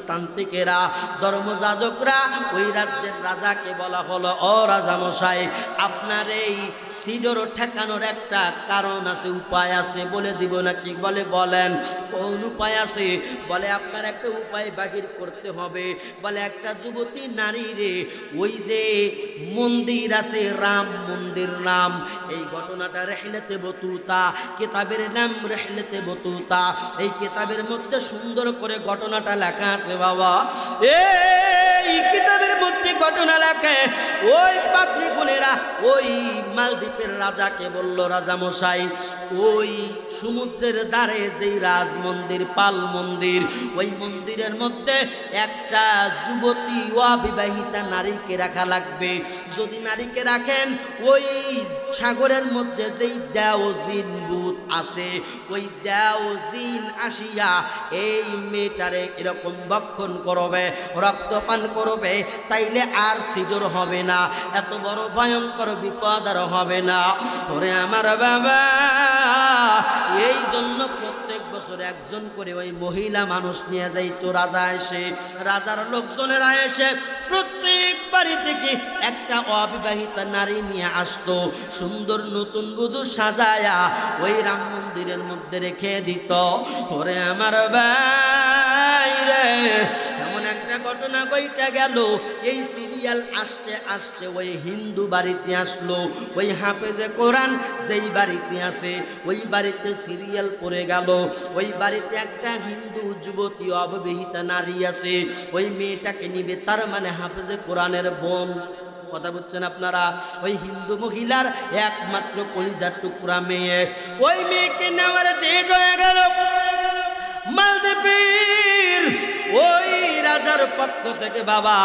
তান্ত্রিকেরা ধর্মযাজকরা ওই রাজ্যের রাজাকে বলা হলো, ও রাজা মশাই, আপনার এই সিডর ঠেকানোর একটা কারণ আছে, উপায় আছে, বলে দিব নাকি? বলে বলেন। কোন উপায় আছে? বলে আপনার একটা উপায় বাহির করতে হবে। বলে একটা যুবতী নারী রে, ওই যে মন্দির আছে রাম মন্দির নাম, এই ঘটনাটা রেহলেতে বতুতা, কিতাবের নাম রেহলেতে বতুতা। এই কিতাবের মধ্যে সুন্দর করে ঘটনাটা লেখা আছে বাবা। এই কিতাবের মধ্যে ঘটনা লেখে। ওই পাদ্রী গুণেরা ওই মালদ্বীপের রাজাকে বলল, রাজা মশাই, ওই সমুদ্রের ধারে যেই রাজ মন্দির পাল মন্দির, ওই মন্দিরের মধ্যে একটা যুবতী অবিবাহিতা নারীকে রাখা লাগবে। যদি নারীকে রাখেন, ওই সাগরের মধ্যে যেই দেওজিন ভূত আছে, ওই দেওজিন আসিয়া এই মেয়েটারে এরকম ভক্ষণ করবে, রক্তপান করবে, তাইলে আর সিডর হবে না, এত বড় ভয়ঙ্কর বিপদ আর হবে না। ওরে আমার বাবা, এই জন্য প্রত্যেক বছর একজন করে ওই মহিলা মানুষ নিয়ে যাইতো রাজা এসে, রাজার লোকজনেরা এসে প্রত্যেক বাড়ি থেকে একটা অবিবাহিতা নারী নিয়ে আসতো, সুন্দর নতুন বধূ সাজায়া ওই রাম মন্দিরের মধ্যে রেখে দিত। ওরে আমার ভাই রে, এমন একটা ঘটনা বইটা গেল। এই সিরিয়াল আসতে আসতে ওই হিন্দু বাড়িতে আসলো। ওই হাফেজে কোরআন যেই বাড়িতে আছে, ওই বাড়িতে সিরিয়াল পড়ে গেল। ওই বাড়িতে একটা হিন্দু যুবতী অবিবাহিতা নারী আছে, ওই মেয়েটাকে নিবে, তার মানে হাফেজে কোরআনের বোন। কথা বুঝছেন আপনারা? ওই হিন্দু মহিলার একমাত্র কলিজার টুকরা মেয়ে, ওই মেয়েকে নেওয়ার ডেট হয়ে গেল। মালদ্বীপের ওই রাজার পক্ষ থেকে বাবা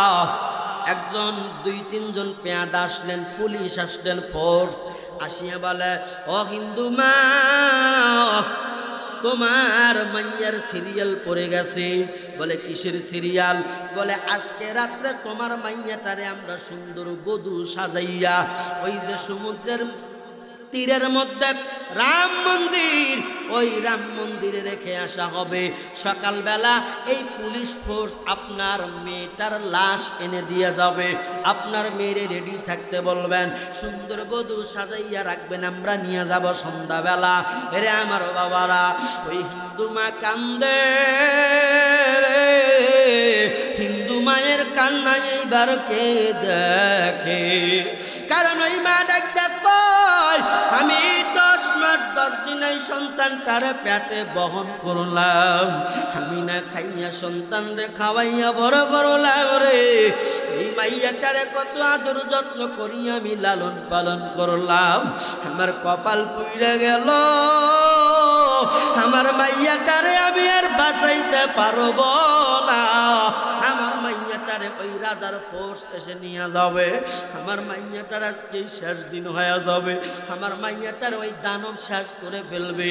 একজন 2-3 জন পেয়াদা আসলেন, পুলিশ আসলেন, ফোর্স আসিয়া বলে, ও হিন্দু মা, তোমার মাইয়ার সিরিয়াল পড়ে গেছে। বলে কিসের সিরিয়াল? বলে আজকে রাত্রে তোমার মাইয়াটারে আমরা সুন্দর বধূ সাজাইয়া ওই যে সমুদ্রের তীরের মধ্যে রাম মন্দির, ওই রাম মন্দিরে রেখে আসা হবে। সকালবেলা এই পুলিশ ফোর্স আপনার মেয়েটার লাশ এনে দিয়ে যাবে। আপনার মেয়েরে রেডি থাকতে বলবেন, সুন্দর বধূ সাজাইয়া রাখবেন, আমরা নিয়ে যাব সন্ধ্যাবেলা। এরে আমার বাবারা, ওই হিন্দু মা কান্দে রে, হিন্দু মায়ের কান্না এইবার কে দেখে? কারণ ওই মা ডাক দেখো, আমি 10 মাস 10 দিন এই সন্তানটারে পেটে বহন করলাম, আমি না খাইয়া সন্তান রে খাওয়াইয়া বড় করলাম রে। এই মাইয়াটারে কত আদর যত্ন করি আমি লালন পালন করলাম, আমার কপাল পুইরা গেল, আমার মাইয়াটারে আমি আর বাঁচাইতে পারব না। আমার মাইয়াটারে ওই রাজার ফোর্স এসে নিয়ে যাবে, আমার মাইয়াটার আজকেই শেষ দিন হয়ে যাবে, আমার মাইয়াটার ওই দানব শেষ করে ফেলবে।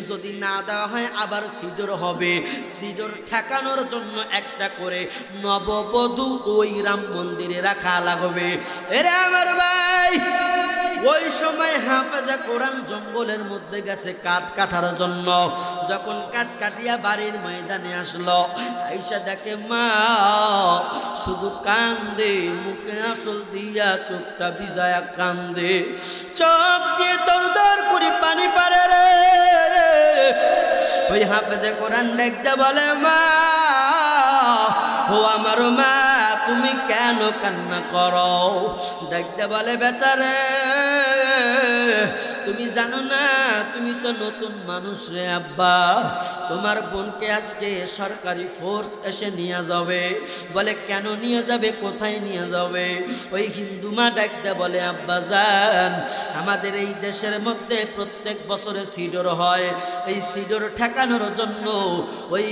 যদি না দেওয়া হয় আবার সিডর হবে, সিডর ঠেকানোর জন্য একটা করে নববধূ ওই রাম মন্দিরে রাখা লাগবে। এরে আমার ভাই, ওই সময় হাফেজে কোরআন জঙ্গলের মধ্যে গেছে কাঠ কাটার জন্য। যখন কাঠ কাটিয়া বাড়ির ময়দানে আসলো, আইসা দেখে মা শুধু কান্দে, মুখে আসল দিয়া চোখটা ভিজায়া কান্দে, চোখ দিয়ে দর দর করে পানি পারে রে। ওই হাফেজে কোরআন দেখতে বলে, মা ও আমার মা, তুমি কেন কান্না করো? দেখতে বলে, বেটা রে, তুমি জানো না তুমি তো নতুন মানুষ রে আব্বা, তোমার বোনকে আজকে সরকারি ফোর্স এসে নিয়ে যাবে। বলে কেন নিয়ে যাবে, কোথায় নিয়ে যাবে? ওই হিন্দু মা ডাকতে বলে, আব্বা জান, আমাদের এই দেশের মধ্যে প্রত্যেক বছরে সিডর হয়, এই সিডর ঠেকানোর জন্য ওই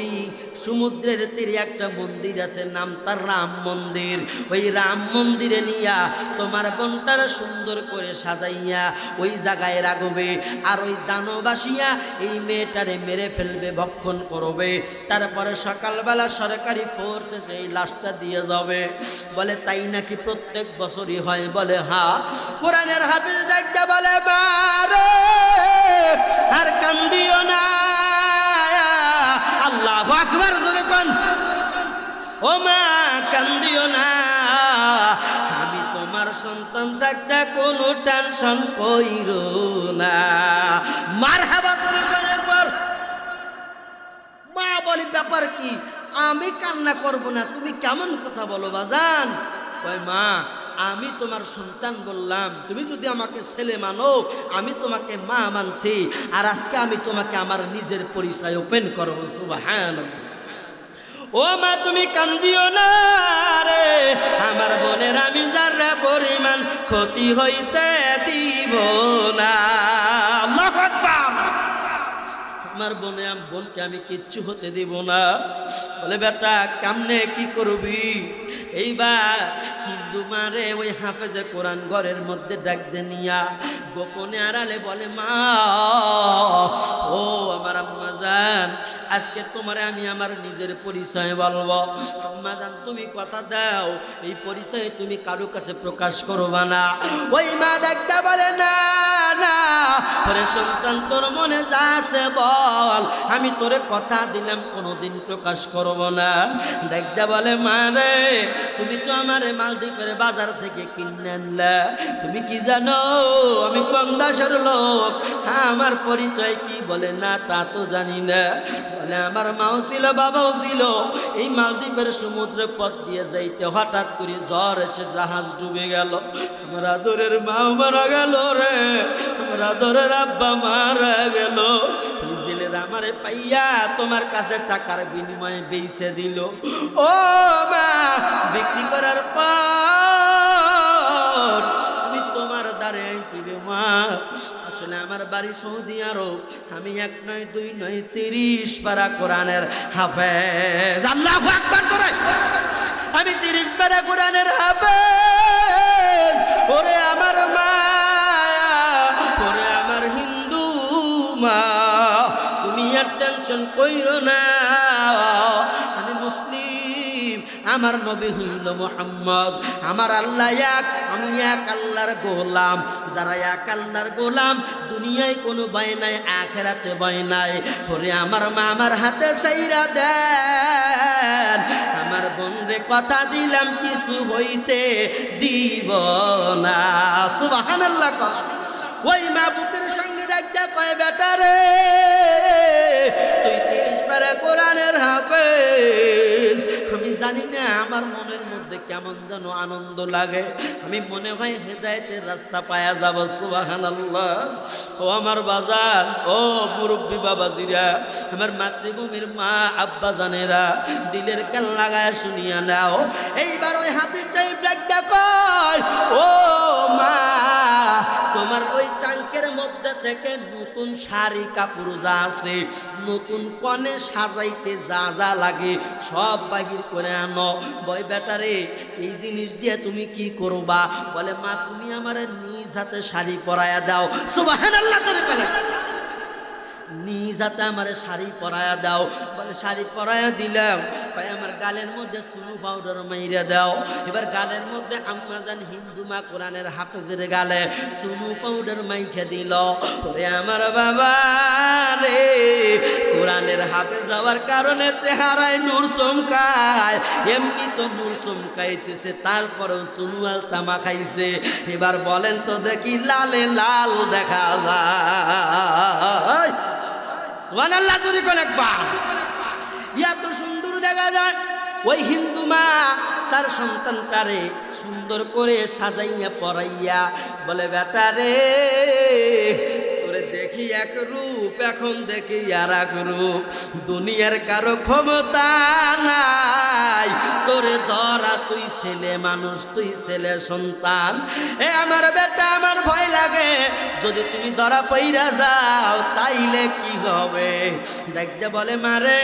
সমুদ্রের তীরে একটা মন্দির আছে, নাম তার রাম মন্দির, ওই রাম মন্দিরে নিয়া তোমার বোনটার সুন্দর করে সাজাইয়া ওই জায়গায় রাখবে, আর ওই দানবাসিয়া এই মেয়েটারে মেরে ফেলবে, ভক্ষণ করবে, তারপরে সকালবেলা সরকারি ফোর্স সেই লাশটা দিয়ে যাবে। বলে তাই নাকি প্রত্যেক বছরই হয়? বলে হ্যাঁ। কোরআনের হাফেজ দেখতে বলে, বারে আর কান্দিও না, আল্লাহু আকবার জোরে কোন, ও মা কান্দিও না, আমি তোমার সন্তান থাকতে কোনো টেনশন কইরো না। মারহাবা জোরে কোন একবার। মা বলি, ব্যাপার কি? আমি কান্না করব না, তুমি কেমন কথা বলো বাজান? কয় মা, আমি তোমার সন্তান বললাম, তুমি যদি আমাকে ছেলে মানো আমি তোমাকে মা মানছি, আর আজকে আমি তোমাকে আমার নিজের পরিচয় ওপেন করব। সুবহানাল্লাহ। ও মা তুমি কান্দিও না রে, আমার বোনের আমি যারা পরিমাণ ক্ষতি হইতে দিব না। আল্লাহু আকবার। আমার বোনকে আমি কিচ্ছু হতে দিব না। বলে বেটা কেমনে কি করবি? এইবার হিন্দু মারে ওই হাফেজে কোরআন ঘরের মধ্যে ডাক দে নিয়া গোপনে আড়ালে বলে, মা ও আমার আম্মা জান, আজকে তোমারে আমি আমার নিজের পরিচয় বলবো। আম্মা জান তুমি কথা দাও, এই পরিচয় তুমি কারো কাছে প্রকাশ করবা না। ওই মা ডাকটা বলে, না না ওরে সন্তান, তোর মনে যা আছে বল, আমি তোরে কথা দিলাম কোনোদিন প্রকাশ করব না। ডাকটা বলে, মা রে, তুমি তো আমারে মালদ্বীপের বাজার থেকে কিনে আনলা, তুমি কি জানো আমি কন্দাসের লোক? হ্যাঁ, আমার পরিচয় কি? বলে না তা তো জানি না। বলে আমার মাও ছিল, বাবাও ছিল, এই মালদ্বীপের সমুদ্রে পথ দিয়ে যাইতে হঠাৎ করে ঝড় এসে জাহাজ ডুবে গেল, আমার আদরের মাও মারা গেল রে, আমার আদরের আব্বা মারা গেল। জেলের আমারে পাইয়া তোমার কাছে টাকার বিনিময়ে বেইছে দিল। ও মা, বিক্রি করার পর আমি তোমার দ্বারে আইছি রে মা। আসলে আমার বাড়ি সৌদি আরব, আমি 1 নয় 2 নয় 30 পারা কোরআনের হাফেজ। আল্লাহু আকবার করে। আমি 30 পারা কোরআনের হাফেজ। ওরে আমার মা, ওরে আমার হিন্দু মা, তুমি আর টেনশন কইরো না, আমি মুসলিম, আমার নবী হইল মুহাম্মদ। আমার আল্লাহ এক, আমি এক আল্লাহর গোলাম। যারা এক আল্লাহর গোলাম, দুনিয়ায় কোনো ভয় নাই, আখেরাতে ভয় নাই। ওরে আমার মা আমার হাতে ছাইরা দেন, আমার বোনরে কথা দিলাম কিছু হইতে দিব না। সুবহানাল্লাহ। ওই মা বুকের সঙ্গে ডাকতে কয়, বেটা রে তুই 30 পারা কোরআনের হাফেজ। আমি জানি না আমার মনের মধ্যে কেমন যেন আনন্দ লাগে, আমি মনে হয় হেদায়েতের রাস্তা পায়া যাব। সুবহানাল্লাহ। ও আমার বাজার, ও মুরব্বী বাবাজিরা, আমার মাতৃভূমির মা আব্বা জানেরা, দিলের কান লাগায় শুনিয়া নাও। এইবার ওই হাফিজ সাহেব ডাকতে কয়, ও মা তোমার ওই টাঙ্কের মধ্যে থেকে নতুন শাড়ি কাপড় যা আছে, নতুন কনে সাজাইতে যা যা লাগে সব বাহির করে আনো। বই বেটারে এই জিনিস দিয়ে তুমি কি করবা? বলে মা তুমি আমারে নিজ হাতে শাড়ি পরায়া দাও। সুবহানাল্লাহ করে বলে, নিজ হাতে আমারে শাড়ি পরায়া দাও। বলে শাড়ি পরায়া দিলাম, ভাই আমার গালের মধ্যে সুনু পাউডার মাইরা দাও। এবার গালের মধ্যে আম্মাজান হিন্দু মা কোরআনের হাফেজের গালে সুনু পাউডার মাইখা দিল। ওরে আমার বাবা রে, কোরআনের হাফেজ হওয়ার কারণে চেহারায় নূর চমকায়, এমনি তো নূর চমকাইতেছে, তারপরেও সুনু আলতা মাখাইছে। এবার বলেন তো দেখি লালে লাল দেখা যায়। সুবহানাল্লাহ জোরে কোন একবার। এত সুন্দর দেখা যায়। ওই হিন্দু মা তার সন্তানটারে সুন্দর করে সাজাইয়া পরাইয়া বলে, বেটা রে তোরে দেখি এক রূপ, এখন দেখি আর এক রূপ। দুনিয়ার কারো ক্ষমতা নাই তোরে ধরা, তুই ছেলে মানুষ, তুই ছেলে সন্তান। এ আমার বেটা, আমার ভয় লাগে যদি তুমি ধরা পইরা যাও তাইলে কি হবে? দেখতে বলে মারে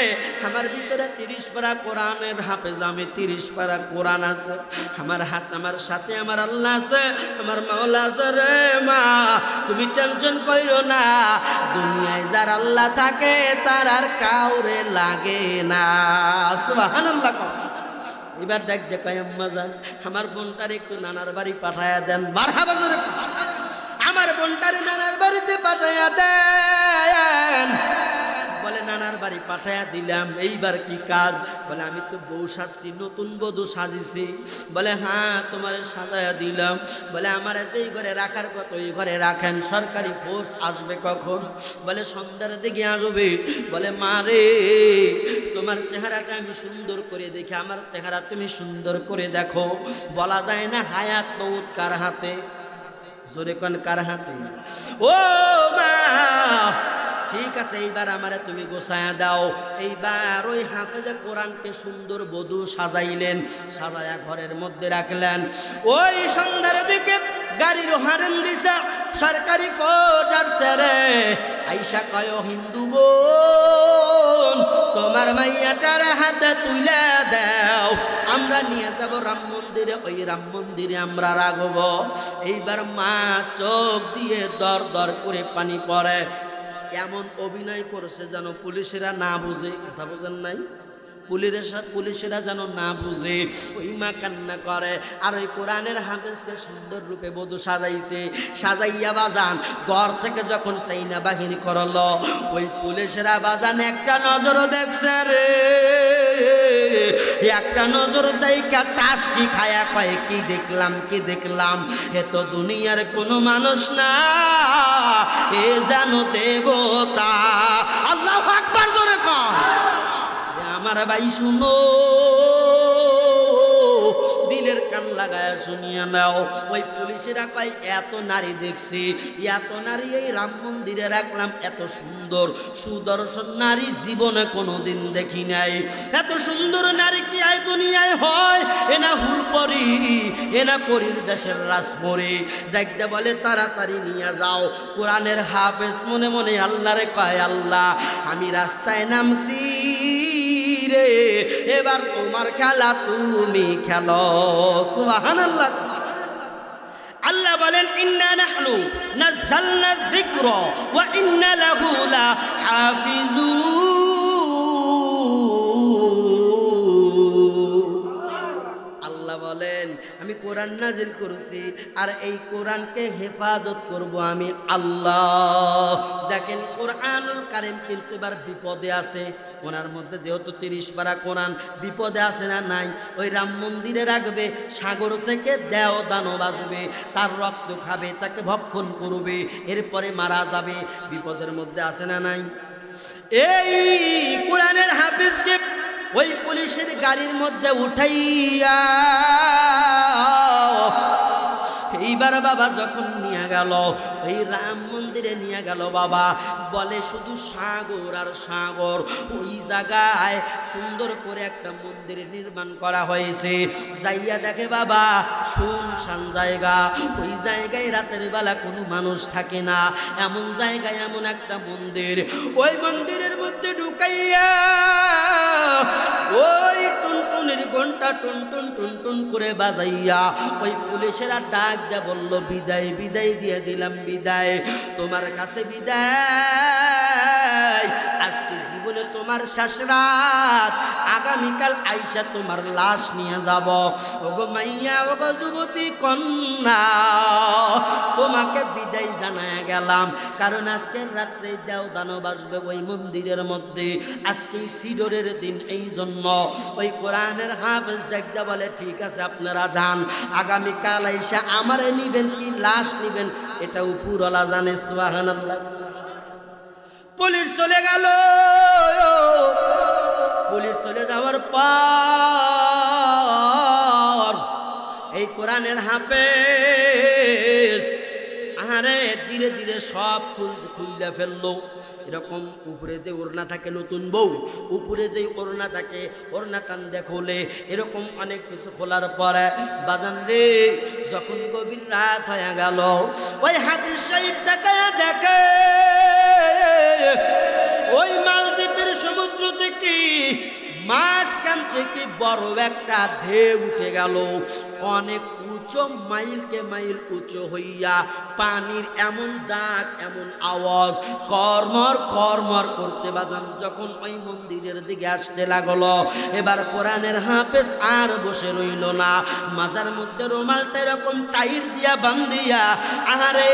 আমার ভিতরে 30 পারা কোরআনের হাফেজ, আমি 30 পারা কোরআন আছে আমার হাত, আমার সাথে আমার আল্লাহ আছে, আমার মাওলা আছে। রে মা তুমি টেনশন কইরো না, দুনিয়ায় যার আল্লাহ থাকে তার আর কাউরে লাগে না। সুবহানাল্লাহ। এবার ডাক দে কয়, আম্মা জান আমার বোনটার একটু নানার বাড়ি পাঠায়া দেন। মারহাবা জোরে। আমার বোনটারে নানার বাড়িতে পাঠায়া দেন। বলে নানার বাড়ি পাঠায়া দিলাম, এইবার কি কাজ? বলে আমি তো বউ সাজছি, নতুন বধূ সাজিছি। বলে হ্যাঁ তোমারে সাজায়া দিলাম। বলে আমার যেই ঘরে রাখার কথা ওই ঘরে রাখেন। সরকারি ফোর্স আসবে কখন? বলে সন্ধ্যার দিকে আসবে। বলে মা রে তোমার চেহারাটা আমি সুন্দর করে দেখি, আমার চেহারা তুমি সুন্দর করে দেখো। বলা যায় না হায়াত মউত কার হাতে? জোরে কোন কার হাতে? ও মা ঠিক আছে, এইবার আমারে তুমি গোছায়া দাও। এইবার ওই হাফেজে কোরআনকে সুন্দর বধূ সাজাইলেন, সাজায়া ঘরের মধ্যে রাখলেন। ওই সন্ধ্যার দিকে গাড়ির হরেন দিছে, সরকারি ফৌজার সেরে আইসা কয়, হিন্দু বোন তোমার মাইয়াটার হাতে তুলে দাও, আমরা নিয়ে যাব রাম মন্দিরে, ওই রাম মন্দিরে আমরা রাখবো। এইবার মা চোখ দিয়ে দর দর করে পানি পড়ে। এমন অভিনয় করেছে যেন পুলিশেরা না বুঝে। কথা বোঝেন নাই? পুলিশেরা যেন না বুঝে। ওই মা কান্না করে। আর ওই কোরআনের হাফেজকে সুন্দর রূপে বধূ সাজাইছে। সাজাইয়া বাজান ঘর থেকে যখন টাইনা বাহির করলো, ওই পুলিশেরা বাজান একটা নজরও দেখছে রে। একটা নজর দেখা টাসকি খায়া কয়, কি দেখলাম কি দেখলাম, এ তো দুনিয়ার কোনো মানুষ না, এ যেন দেবতা। আল্লাহু আকবার জোরে কয়। আমার ভাই শুনো, দিলের কান লাগায় শুনিয়ে নাও। ওই পুলিশেরা কয়, এত নারী দেখছি, এত নারী এই রাম মন্দিরে রাখলাম, এত সুন্দর সুদর্শন নারী জীবনে কোনোদিন দেখি নাই। এত সুন্দর নারী কি আই দুনিয়ায় হয়? এনা হুরপরি, এনা পরীর দেশের রাজপরি। দেখতে বলে তাড়াতাড়ি নিয়ে যাও। কোরআনের হাফেজ মনে মনে আল্লাহরে কয়, আল্লাহ আমি রাস্তায় নামছি রে, এবার তোমার খেলা তুমি খেলো। সুবহানাল্লাহ। আল্লাহ বলেন, ইন্না নাহনু নাযালনা যিকরা ওয়া ইন্না লাহু লাহাফিজুন। নাজিল করেছি, আর এই কোরআনকে হেফাজত করব আমি আল্লাহ। দেখেন কোরআনুল কারীম কিন্তু এবার বিপদে আছে। ওনার মধ্যে যেহেতু 30 পারা কোরআন, বিপদে আছে না নাই? ওই রাম মন্দিরে রাখবে, সাগর থেকে দেও দানব আসবে, তার রক্ত খাবে, তাকে ভক্ষণ করবে, এরপরে মারা যাবে। বিপদের মধ্যে আছে না নাই? এই কোরআনের হাফিজকে ওই পুলিশের গাড়ির মধ্যে উঠাইয়া এইবার বাবা যখন নিয়ে গেল, ওই রাম মন্দিরে নিয়ে গেল বাবা, বলে শুধু সাগর আর সাগর। ওই জায়গায় সুন্দর করে একটা মন্দির নির্মাণ করা হয়েছে। যাইয়া দেখে বাবা শুনশান জায়গা, ওই জায়গায় রাতের বেলা কোনো মানুষ থাকে না, এমন জায়গায় এমন একটা মন্দির। ওই মন্দিরের মধ্যে ঢুকাইয়া ওই টুনটুনের ঘন্টা টুনটুন টুনটুন করে বাজাইয়া ওই পুলিশেরা ডাক দিয়া বলল, বিদায় বিদায় দিয়ে দিলাম, বিদায়, তোমার কাছে বিদায়। আজকে জীবনে তোমার শেষ রাত, আগামীকাল আইসা তোমার লাশ নিয়ে যাব। ওগো মাইয়া, ওগো যুবতী কন্যা, তোমাকে বিদায় জানায় গেলাম, কারণ আজকের রাত্রে দেও দানব আসবে ওই মন্দিরের মধ্যে। আজকে সিডরের দিন, এই জন্য ওই কোরআনের হাফেজ ডাকতে বলে, ঠিক আছে আপনারা যান, আগামীকাল আইসা আমারে নিবেন কি লাশ নিবেন এটা উপরওয়ালা জানে। সুবহানাল্লাহ। পুলিশ চলে গেল। পুলিশ চলে যাওয়ার পর এই কোরআনের হাফেজ আরে ধীরে ধীরে সব খুলে ফেললো। এরকম উপরে যে ওড়না থাকে, নতুন বউ উপরে যে ওড়না থাকে, ওড়না টান দেখলে এরকম অনেক কিছু খোলার পরে বাজান রে, যখন গভীর রাত হয়ে গেল, ওই হাফিজ সাহেব তাকায়া দেখে ওই মালদ্বীপের সমুদ্র থেকে মাঝখান থেকে বড় একটা ঢেউ উঠে গেল, অনেক উঁচু, মাইলকে মাইল উঁচু হইয়া পানির এমন ডাক, এমন আওয়াজ, কর্মর কর্মর করতে বাজান যখন ওই মন্দিরের দিকে আসতে লাগলো। এবার কোরআনের হাফেজ আর বসে রইল না, মাজার মধ্যে রুমালটা এরকম টাইট দিয়া বান্ধিয়া আহারে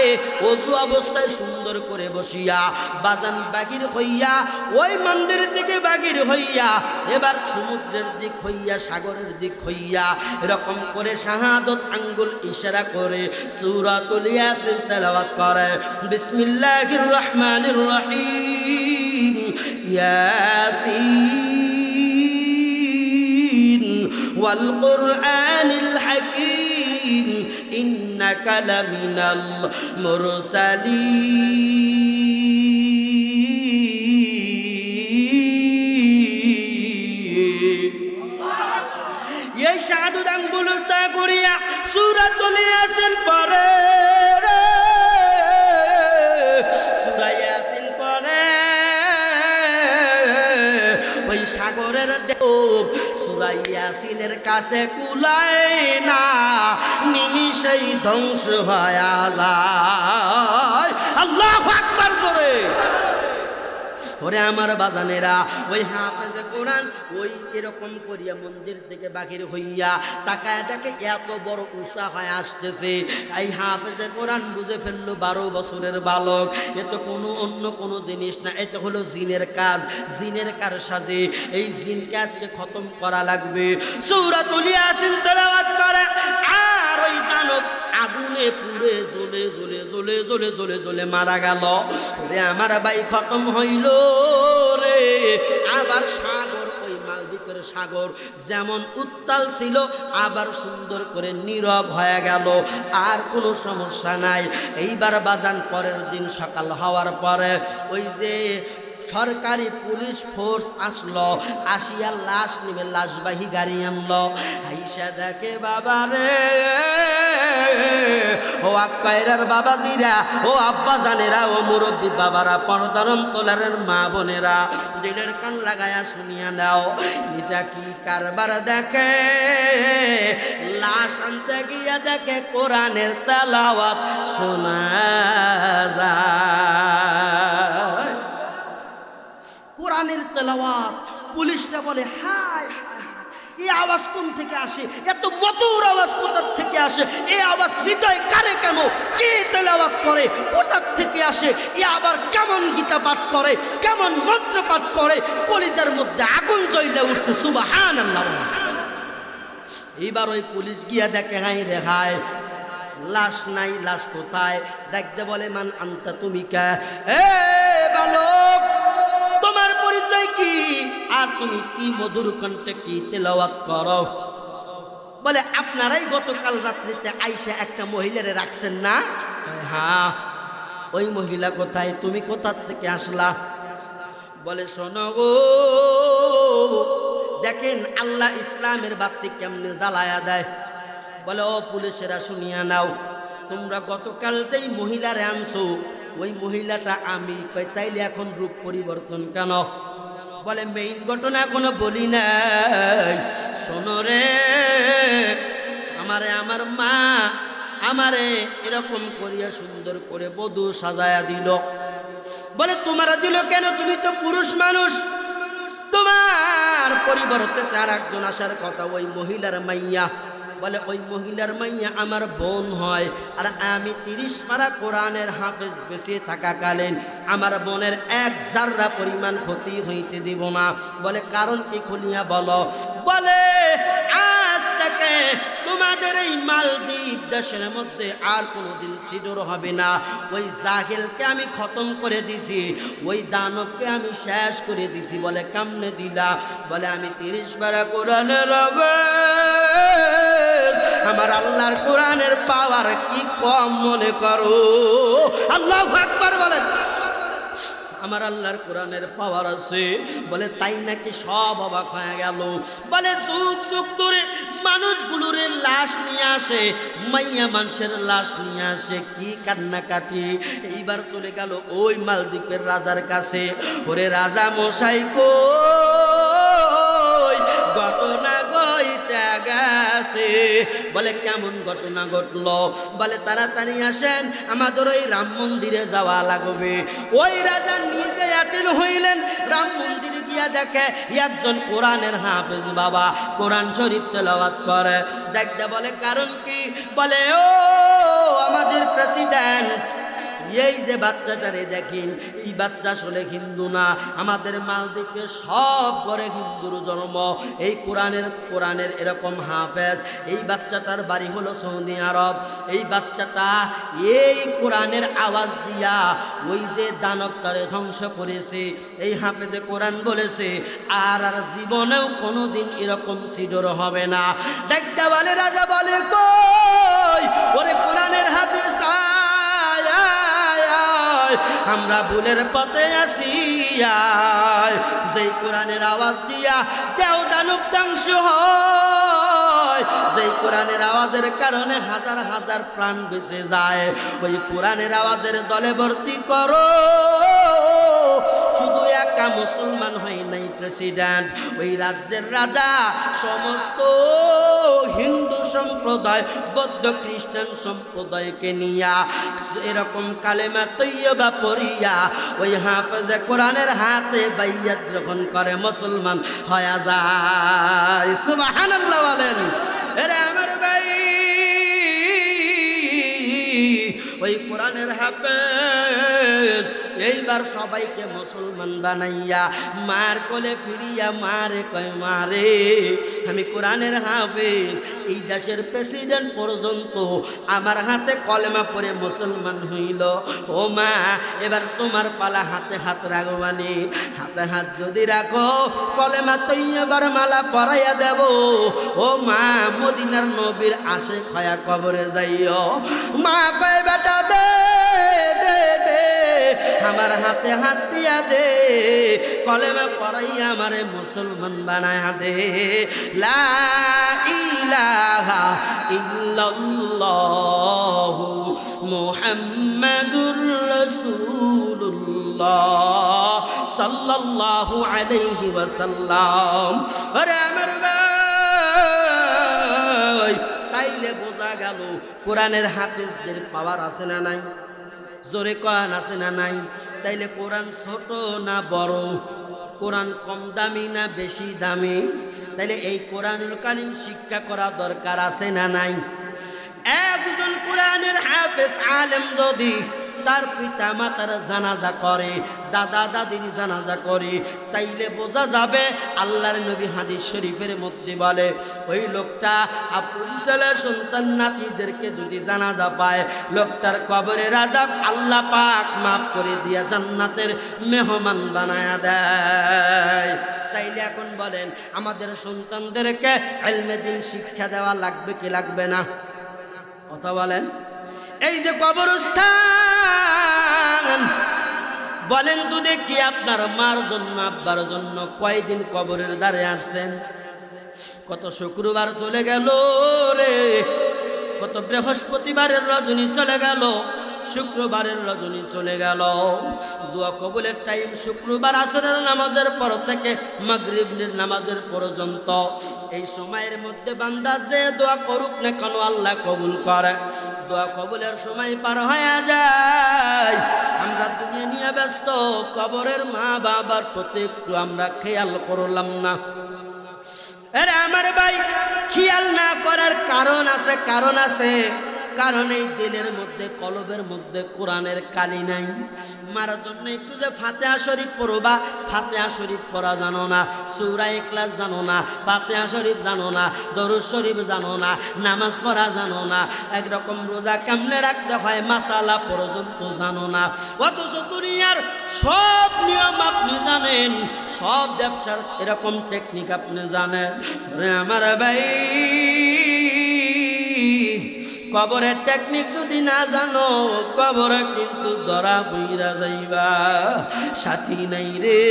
অজু অবস্থায় সুন্দর করে বসিয়া বাজান বাগির হইয়া ওই মন্দিরের দিকে বাগির হইয়া এবার সমুদ্রের দিক হইয়া, সাগরের দিক হইয়া এরকম করে শাহাদত আঙ্গুল ইশারা করে সূরাতুল ইয়াসিন তেলাওয়াত করে। বিসমিল্লাহির রহমানির রহিম। ইয়াসিন ওয়াল কুরআনিল হাকীম ইন্নাকা লামিনাল মুরসালিন। এই শাহাদত আঙ্গুল উঁচা করিয়া সূরাতুল ইয়াসিন পড়ে, সূরা ইয়াসিন পড়ে। ওই সাগরের ঢেউ সূরা ইয়াসিনের কাছে কুলায় না, নিমিষেই ধ্বংস হয়ে যায়। আল্লাহু আকবার করে। ওরে আমার বাজানেরা, ওই হাফেজে কোরআন ওই এরকম করিয়া মন্দির থেকে বাহির হইয়া তাকায় দেখে এত বড় উঁচা হয়ে আসতেছে। এই হাফেজে কোরআন বুঝে ফেললো 12 বছরের বালক, এ তো কোনো অন্য কোনো জিনিস না, এটা হলো জিনের কাজ, জিনের কার সাজে। এই জিনকে আজকে খতম করা লাগবে। সূরাতুল ইয়াসিন তেলাওয়াত করে, আর ওই দানব আগুনে পুড়ে জ্বলে জ্বলে জ্বলে জ্বলে জ্বলে জ্বলে মারা গেল। ওরে আমার ভাই খতম হইল রে। আবার সাগর, ওই মালদ্বীপের সাগর যেমন উত্তাল ছিল আবার সুন্দর করে নীরব হয়ে গেল, আর কোনো সমস্যা নাই। এইবার বাজান পরের দিন সকাল হওয়ার পরে ওই যে সরকারি পুলিশ ফোর্স আসলো, আসিয়া লাশ নিবে, লাশবাহী গাড়ি আনলো। আইসা দেখে বাবা রে, ও আক্কাইরার বাবাজিরা, ও আব্বা জানেরা, ও মুরব্বী বাবারা, পর্দার অন্তরের মা বোনেরা, দিলের কান লাগায়া শুনিয়া নাও, এটা কি কারবার দেখে। লাশ আনতে গিয়া দেখে কোরআনের তেলাওয়াত শোনা যায়, কোরআনের তেলাওয়াত। পুলিশরা বলে হায় হায়, এই আওয়াজ কোন থেকে আসে, এত মধুর আওয়াজ কোথা থেকে আসে, এই আওয়াজ হৃদয় কারে কেন, কে তেলাওয়াত করে, কোথা থেকে আসে, এ আবার কেমন গীতা পাঠ করে, কেমন মন্ত্র পাঠ করে, কলিজার মধ্যে আগুন জ্বলে উঠছে। সুবহানাল্লাহ। এইবার ওই পুলিশ গিয়া দেখে, হাই রে হায়, লাশ নাই, লাশ কোথায়? দেখতে বলে, মান আনতা, তুমি কে? এ বালক, তোমার পরিচয় কি, আর তুমি কি মধুর কণ্ঠে কি তেলাওয়াত করো? বলে, আপনারাই গতকাল রাত্রিতে আইসা একটা মহিলারে রাখছেন না? হ্যাঁ। ওই মহিলা কোথায়, তুমি কোথা থেকে আসলা? বলে, শোনো গো, দেখেন আল্লাহ ইসলামের বাতি কেমনে জ্বালায়া দেয়। বলে, ও পুলিশেরা শুনিয়া নাও, তোমরা গতকাল যেই মহিলারে আনছো ওই মহিলাটা আমি। কই, তাইলে এখন রূপ পরিবর্তন কেন? বলে, মেইন ঘটনা এখনো বলি নাই। শোনো রে, আমার মা আমারে এরকম করিয়া সুন্দর করে বধূ সাজায়া দিল। বলে, তোমারা দিল কেন? তুমি তো পুরুষ মানুষ, তোমার পরিবর্তে তার একজন আসার কথা, ওই মহিলার মাইয়া। বলে, ওই মহিলার মাইয়া আমার বোন হয়, আর আমি 30 পারা কোরআনের হাফেজ বেঁচে থাকাকালীন আমার বোনের এক জাররা পরিমাণ ক্ষতি হইতে দিব না। বলে, কারণ কি খুলিয়া বলো। বলে, আজ থেকে তোমাদের এই মালদ্বীপ দেশের মধ্যে আর কোনোদিন সিডর হবে না। ওই জাহিলকে আমি খতম করে দিছি, ওই দানবকে আমি শেষ করে দিছি। বলে, কেমনে দিলা? বলে, আমি 30 পারা কোরআনের আমার আল্লাহর কোরআনের পাওয়ার কি কম মনে করো? আল্লাহু আকবার বলেন। আমার আল্লাহর কোরআনের পাওয়ার আছে। বলে, তাই নাকি? সব অবাক হয়ে গেল। বলে, যুগ যুগ ধরে মানুষগুলোরে লাশ নিয়ে আসে, মাইয়া মানুষের লাশ নিয়ে আসে, কি কান্নাকাটি। এইবার চলে গেল ওই মালদ্বীপের রাজার কাছে। ওরে রাজা মশাই কই, ঘটনা গইটা গেছে। বলে, কেমন ঘটনা ঘটলো? বলে, তাড়াতাড়ি আসেন, আমাদের ওই রাম মন্দিরে যাওয়া লাগবে। ওই রাজা নিজে অ্যাটেন্ড হইলেন, রাম মন্দিরে গিয়া দেখে একজন কোরআনের হাফেজ বাবা কোরআন শরীফ তেলাওয়াত করে। দেখতে বলে, কারণ কি? বলে, ও আমাদের প্রেসিডেন্ট, এই যে বাচ্চাটারে দেখেন, এই বাচ্চা আসলে হিন্দু না। আমাদের মালদ্বীপে সব ঘরে হিন্দুর জন্ম। এই কোরআনের এরকম হাফেজ। এই বাচ্চাটার বাড়ি হলো সৌদি আরব। এই বাচ্চাটা এই কোরআনের আওয়াজ দিয়া ওই যে দানবটারে ধ্বংস করেছে। এই হাফেজে কোরআন বলেছে, আর জীবনেও কোনোদিন এরকম সিডর হবে না। দেখতে বলে, রাজা বলে, কই ওরে কোরআনের হাফেজ, আমরা ভুলের পথে আসি, যেই কোরআনের আওয়াজ দিয়া দেও দানব ধ্বংস হয়, যেই কোরআনের আওয়াজের কারণে হাজার হাজার প্রাণ বেঁচে যায়, ওই কোরআনের আওয়াজের দলে ভর্তি করো। শুধু একা মুসলমান হয় নাই প্রেসিডেন্ট, ওই রাজ্যের রাজা সমস্ত হিন্দু সম্প্রদায়, বৌদ্ধ খ্রিস্টান সম্প্রদায়কে নিয়া এরকম কালেমা তৈয়বা পড়িয়া ওই হাফেজে কোরআনের হাতে বাইয়াত গ্রহণ করে মুসলমান হয়ে যায়। সুবহানাল্লাহ বলেন। আরে আমার ভাই, ওই কোরআনের হাফেজ এইবার সবাইকে মুসলমান বানাইয়া মার কোলে ফিরিয়া মারে কয়, মারে আমি কোরআনের হাফেজ, এই দেশের প্রেসিডেন্ট পর্যন্ত আমার হাতে কলেমা পড়ে মুসলমান হইল। ও মা, এবার তোমার পালা, হাতে হাত রাগবানি। হাতে হাত যদি রাখো, কলেমা তৈয়বার মালা পরাইয়া দেব। ও মা, মদিনার নবীর আশে খয়া কবরে যাইও। মা কয়, বেটা দে দে দে, আমার হাতে হাত দিয়া দে, কলেমা পড়াইয়া আমারে মুসলমান বানায়া দে। লা ইলাহা ইল্লাল্লাহু মুহাম্মাদুর রাসূলুল্লাহ সাল্লাল্লাহু আলাইহি ওয়াসাল্লাম। আরে আমার ভাই, তাইলে বোঝা গেল কোরআনের হাফেজদের পাওয়ার আছে না নাই? জোরে কোরআন আছে না নাই? তাইলে কোরআন ছোট না বড়? কোরআন কম দামি না বেশি দামি? তাইলে এই কোরআনুল কারীম শিক্ষা করা দরকার আছে না নাই? একজন কোরআনের হাফেজ আলেম যদি তার পিতা মাতার জানাজা করে, দাদা দাদির জানাজা করে, তাইলে বোঝা যাবে আল্লাহর নবী হাদিস শরীফের মধ্যে বলে ওই লোকটা আপন ছেলে সন্তান নাতিদেরকে যদি জানাজা পায়, লোকটার কবরের আযাব আল্লাহ পাক মাফ করে দিয়া জান্নাতের মেহমান বানায়া দেয়। তাইলে এখন বলেন আমাদের সন্তানদেরকে ইলমে দ্বীন শিক্ষা দেওয়া লাগবে কি লাগবে না? কথা বলেন। এই যে কবরস্থান, বলেন তো দেখি আপনার মার জন্য আব্বার জন্য কয়দিন কবরের দ্বারে আসছেন? কত শুক্রবার চলে গেল রে, কত বৃহস্পতিবারের রজনী চলে গেল, শুক্রবারের রজনী চলে গেল। দোয়া কবুলের টাইম শুক্রবার আসরের নামাজের পর থেকে মাগরিবের নামাজের পর্যন্ত। এই সময়ের মধ্যে বান্দা যে দোয়া করুক না কেন আল্লাহ কবুল করে। দোয়া কবুলের সময় পার হয়ে যায়, আমরা দুনিয়া নিয়ে ব্যস্ত, কবরের মা বাবার প্রতি একটু আমরা খেয়াল করলাম না। আরে আমার ভাই, খেয়াল না করার কারণ আছে, কারণ আছে। কারণ এই দিলের মধ্যে কলবের মধ্যে কোরআনের কালি নাই। মারার জন্য একটু যে ফাতিহা শরীফ পড়বা, ফাতিহা শরীফ পড়া জানো না, সূরা ইখলাস জানো না, ফাতিহা শরীফ জানো না, দরুদ শরীফ জানো না, নামাজ পড়া জানো না, একরকম রোজা কেমনে রাখতে হয় মাসালা পর্যন্ত জানো না। অথচ দুনিয়ার সব নিয়ম আপনি জানেন, সব ব্যবসার এরকম টেকনিক আপনি জানেন। আমার ভাই, কবরের টেকনিক যদি না জানো, কবরে কিন্তু ধরা বইরা যাইবা। সাথী নাই রে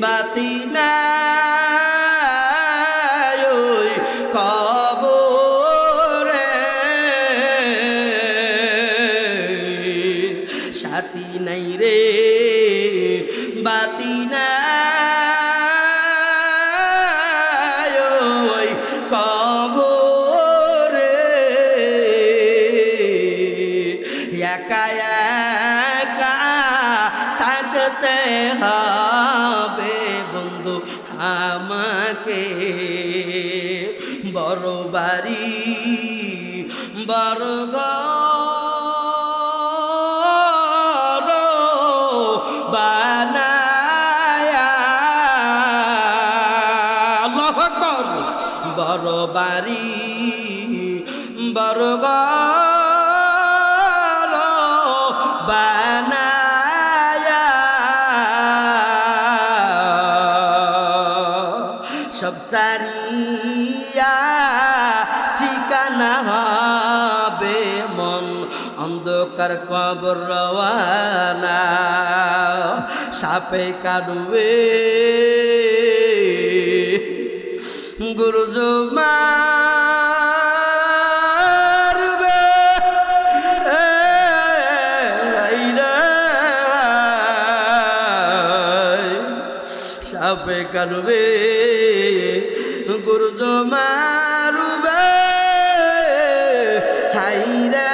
বাতি নাই ওই কবরে, সাথী নাই রে বাতি নাই ওই কবরে। একা একা থাকতে হবে বন্ধু আমাকে, বড় বাড়ি বড় ঘর বানায়া, আল্লাহু আকবার, বড় বাড়ি বড় ঘর বানায়া, সব সারিয়া ঠিকানা হবে মন অন্ধকার কবর রওয়ানা। সাপে কাটবে গুরুজো মারবে, সাপে কাটবে গুরুজো মারবে, হাইরে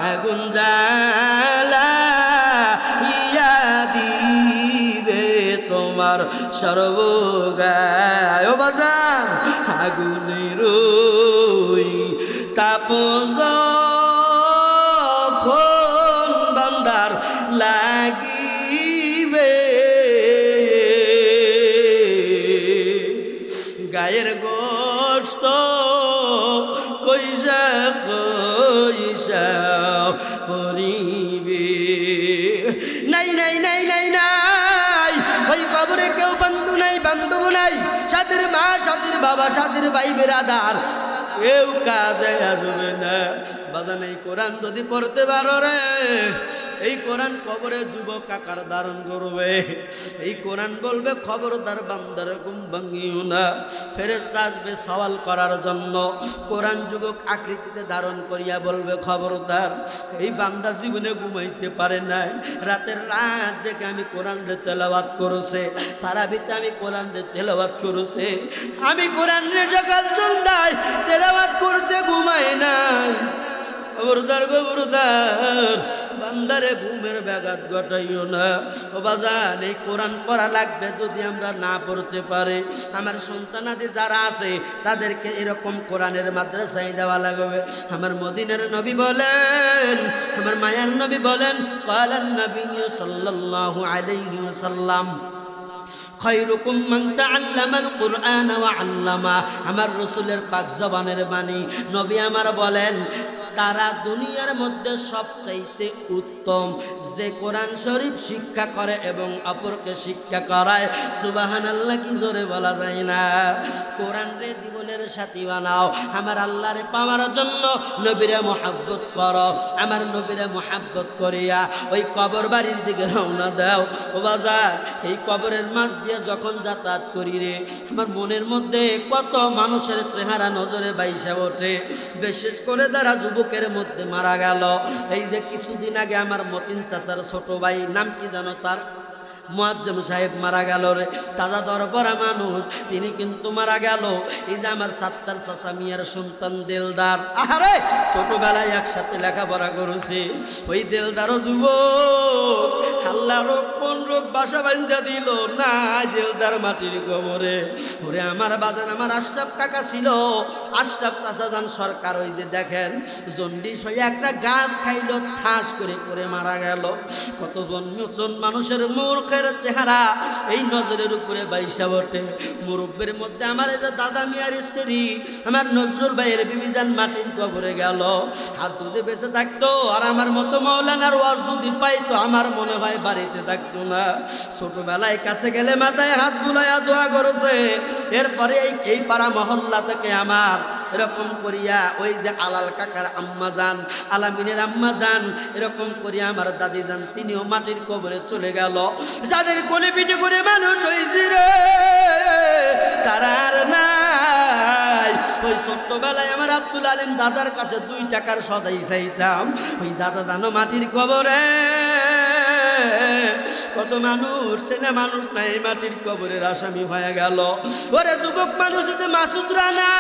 আগুন জ্বালা ইয়া দিবে তোমার সর্বগায়। ও বাজার, আগুনের ওই তাপ যখন বান্দার লাগিবে, গায়ের গোশত কইসা কইসা পরিবে। নাই নাই নাই নাই নাই, ওই কবরে কেউ বন্ধু নাই, বান্ধব নাই, সাথীর মা, সাথীর বাবা, সাথীর ভাই বেরাদার কেউ কাজে আসবে না। বাজান, এই কোরআন যদি পড়তে পারো রে, এই কোরআন কবরে যুবক আকার ধারণ করবে। এই কোরআন বলবে খবরদার বান্দার ঘুম ভাঙিও না, ফেরেশতা আসবে সওয়াল করার জন্য। কোরআন যুবক আকৃতিতে ধারণ করিয়া বলবে খবরদার, এই বান্দা জীবনে ঘুমাইতে পারে নাই, রাতের রাত জেগে আমি কোরআন রে তেলাওয়াত করেছে, তারাবিতে আমি কোরআন রে তেলাওয়াত করেছে, আমি কোরআন রে সকাল সন্ধ্যায় তেলাওয়াত করতে ঘুমাই নাই। খবরদার খবরদার, বান্দারে ঘুমের ব্যাঘাত ঘটাইও না। ও বাজান, এই কোরআন পড়া লাগবে যদি আমরা না পড়তে পারি। আমার সন্তানাদি যারা আছে তাদেরকে এরকম কোরআনের মাদ্রাসায় দেওয়া লাগবে। আমার মদিনার নবী বলেন, আমার মায়ার নবী বলেন, ক্বালান নবী সাল্লাল্লাহু আলাইহি ওয়াসাল্লাম, খায়রুকুম মান তাআল্লামাল কুরআন ওয়া আল্লামা। আমার রাসূলের পাক জবানের বাণী, নবী আমার বলেন, তারা দুনিয়ার মধ্যে সবচাইতে উত্তম যে কোরআন শরীফ শিক্ষা করে এবং অপরকে শিক্ষা করায়। সুবহানাল্লাহ, কি জোরে বলা যায় না। কোরআন রে জীবনের সাথী বানাও। আমার আল্লাহরে পাওয়ার জন্য নবীরে মুহাব্বত করো। আমার নবীরে মুহাব্বত করিয়া ওই কবর বাড়ির দিকে রওনা দাও। ও বাজার, এই কবরের মাঝ দিয়ে যখন যাতায়াত করি রে, আমার মনের মধ্যে কত মানুষের চেহারা নজরে বাইসা ওঠে। বিশেষ করে যারা যুবকের মধ্যে মারা গেল। এই যে কিছুদিন আগে আমার মতিন চাচার ছোট ভাই, নাম কি জানো তার, মুয়াজ্জম সাহেব মারা গেল রে। তাজা দরপরা মানুষ, তিনি কিন্তু মারা গেল। এই যে আমার সাত্তার চাচা মিয়ার সন্তান দেলদার, আরে ছোটবেলায় একসাথে লেখাপড়া করেছে। ওই দেলদারও যুবক, আল্লাহ রোগ কোন রোগ বাসা বান্ধা দিল না, দেলদার মাটির কবরে। ওরে আমার বাজান, আমার আশরাফ কাকা ছিল, আশরাফ চাচা যান সরকার, ওই যে দেখেন জন্ডিস হয়ে একটা গাছ খাইলো, ঠাস করে পড়ে মারা গেল। কতজন নতুন মানুষের মূর্খের চেহারা এই নজরের উপরে বাইসা ওঠে। মুরব্বের মধ্যে আমার এই যে দাদা মিয়ার স্ত্রী, আমার নজরুল ভাইয়ের বিবিজান মাটির কবরে গেল। হাত যদি বেঁচে থাকতো আর আমার মতো মাওলানার ওয়াজ যদি পাইতো, আমার মনে হয় বাড়িতে থাকতো না। ছোটবেলায় কাছে গেলে মাথায় হাত বুলাইয়া দোয়া করেছে। এরপরে এই পাড়া মহল্লা থেকে আমার এরকম করিয়া ওই যে আলাল কাকার আম্মা যান, আলামিনের আম্মা যান, এরকম করিয়া আমার দাদি যান, তিনিও মাটির কবরে চলে গেল। যাদের কোলে পিঠে করে মানুষ হয়েছে রে, তারা আর নাই। ওই ছোট্টবেলায় আমার আব্দুল আলিম দাদার কাছে 2 টাকার সদাই চাইতাম। ওই দাদা জানো মাটির কবরে। কত মানুষ চেনা মানুষ নাই মাটির কবরের আসামি হয়ে গেল। ওরে যুবক মানুষ, মাসুদ রানা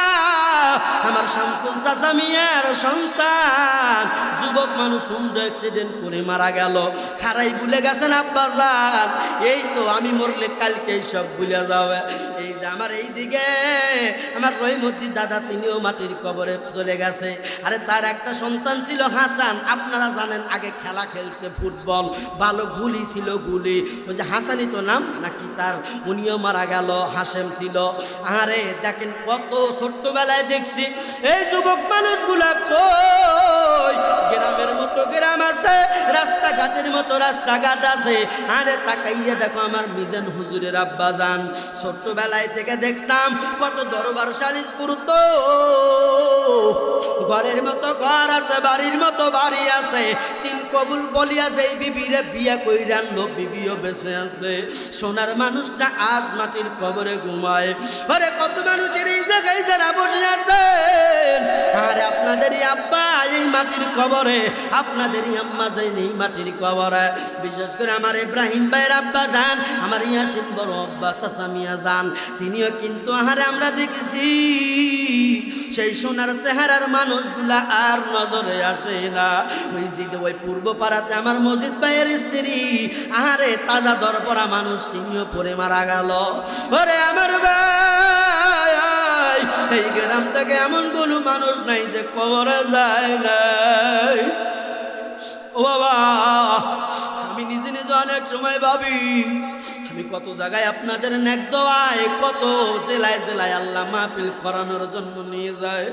আমার শামসুল চাচা মিয়ার সন্তান, যুবক মানুষ হুন্ডা অ্যাক্সিডেন্ট করে মারা গেল। খারাই ভুলে গেছেন আব্বাজান, এই তো আমি মরলে কালকে সব ভুলে যাবে। এই যে আমার এই দিকে আমার রহিমউদ্দিন দাদা, তিনিও মাটির কবরে চলে গেছে। আরে তার একটা সন্তান ছিল হাসান, আপনারা জানেন আগে খেলা খেলছে ফুটবল, ভালো গুলি ছিল গুলি, ওই যে হাসানি তো নাম নাকি তার, উনিও মারা গেল। হাসেম ছিল। আরে দেখেন কত ছোট্টবেলায় দেখছি এই যুবক মানুষগুলা কই, গ্রামের মতো গ্রাম আছে, রাস্তাঘাটের মতো রাস্তাঘাট আছে। আরে তাকাইয়া দেখো আমার মিজান হুজুরের আব্বা যান, ছোট্টবেলায় থেকে দেখতাম কত দরবার সালিশ করতো। ঘরের মতো ঘর আছে, বাড়ির মতো বাড়ি আছে, 3 কবুল বলিয়া যে বিবিরে বিয়া কইরা আনলো, বিবিও বেঁচে আছে। সোনার মানুষটা আজ মাটির কবরে ঘুমায়। আরে কত মানুষের এই জায়গায় যারা বসে আছেন, আরে আপনাদেরই আব্বা এই মাটির কবরে, আপনাদেরই আম্মা যাই নেই মাটির কবরে। বিশেষ করে আমার ইব্রাহিম ভাইয়ের আব্বা যান, আমার ইয়াসিন বড় আব্বা চাচা মিয়া যান, তিনিও কিন্তু আহারে আমরা দেখেছি সেই সোনার চেহারার মানুষগুলা আর নজরে আসে না। ওই পূর্ব পাড়াতে আমার মজিদ ভাইয়ের স্ত্রী, আহারে তাজা দরপরা মানুষ, তিনিও পরে মারা গেল। ওরে আমার ভাই, এই গ্রাম থেকে এমন কোন মানুষ নাই যে কবরে যায় নাই। ও বাবা, আমি নিজে নিজে অনেক সময় ভাবি, আমি কত জায়গায় আপনাদের নেক দোয়ায়, কত জেলায় জেলায় আল্লাহ মাহফিল করানোর জন্য নিয়ে যায়,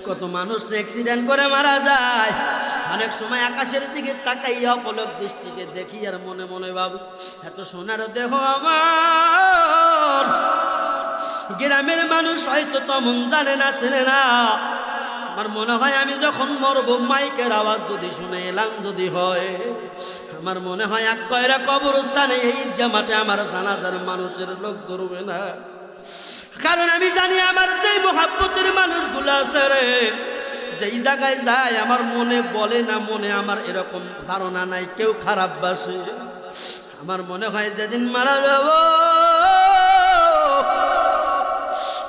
কত মানুষ অ্যাক্সিডেন্ট করে মারা যায়। অনেক সময় আকাশের দিকে তাকাইয়া অপলক দৃষ্টিকে দেখি আর মনে মনে ভাবি, এত সোনার দেহ আমার, গ্রামের মানুষ হয়তো তেমন জানে না, চেনে না। আমার মনে হয় আমি যখন মরবো, মাইকের আওয়াজ যদি শুনে এলাম যদি হয়, আমার মনে হয় এক কয়রা কবরস্থানে এই ঈদগাহ মাঠে আমার জানাজার মানুষের লোক ধরবে না। কারণ আমি জানি আমার যে মোহাব্বতের মানুষগুলো আছে রে, যেই জায়গায় যায় আমার মনে বলে না, মনে আমার এরকম ধারণা নাই কেউ খারাপ বাসে। আমার মনে হয় যেদিন মারা যাব,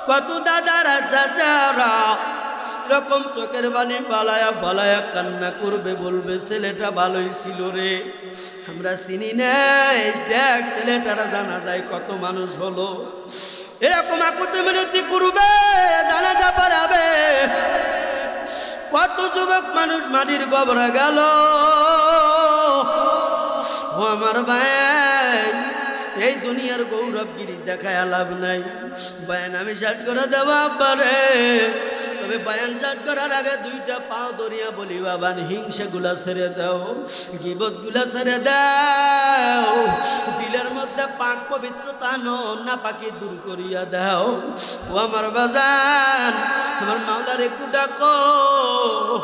কত দাদারা চাচারা রকম চোখের পানি পালায়া পালায়া কান্না করবে, বলবে ছেলেটা ভালোই ছিল রে, আমরা চিনি নাই, দেখ ছেলেটারা জানা যায় কত মানুষ হলো। এরকম আকুতি মিনতি করবে, জানাজা পড়াবে, কত যুবক মানুষ মাটির কবরে গেল। ও আমার ভাই, এই দুনিয়ার গৌরবগিরি দেখায় লাভ নাই। বয়ান আমি শেষ করে দেওয়া পারে, তবে বয়ান শেষ করার আগে দুইটা পাও দরিয়া বলি বাবা, হিংসা গুলা ছেড়ে দাও, গীবত গুলা ছেড়ে দাও, দিলের মধ্যে পাক পবিত্রতা না পাকি দূর করিয়া দাও। ও আমার বাজান, আমার মাওলার একটু ডাকো।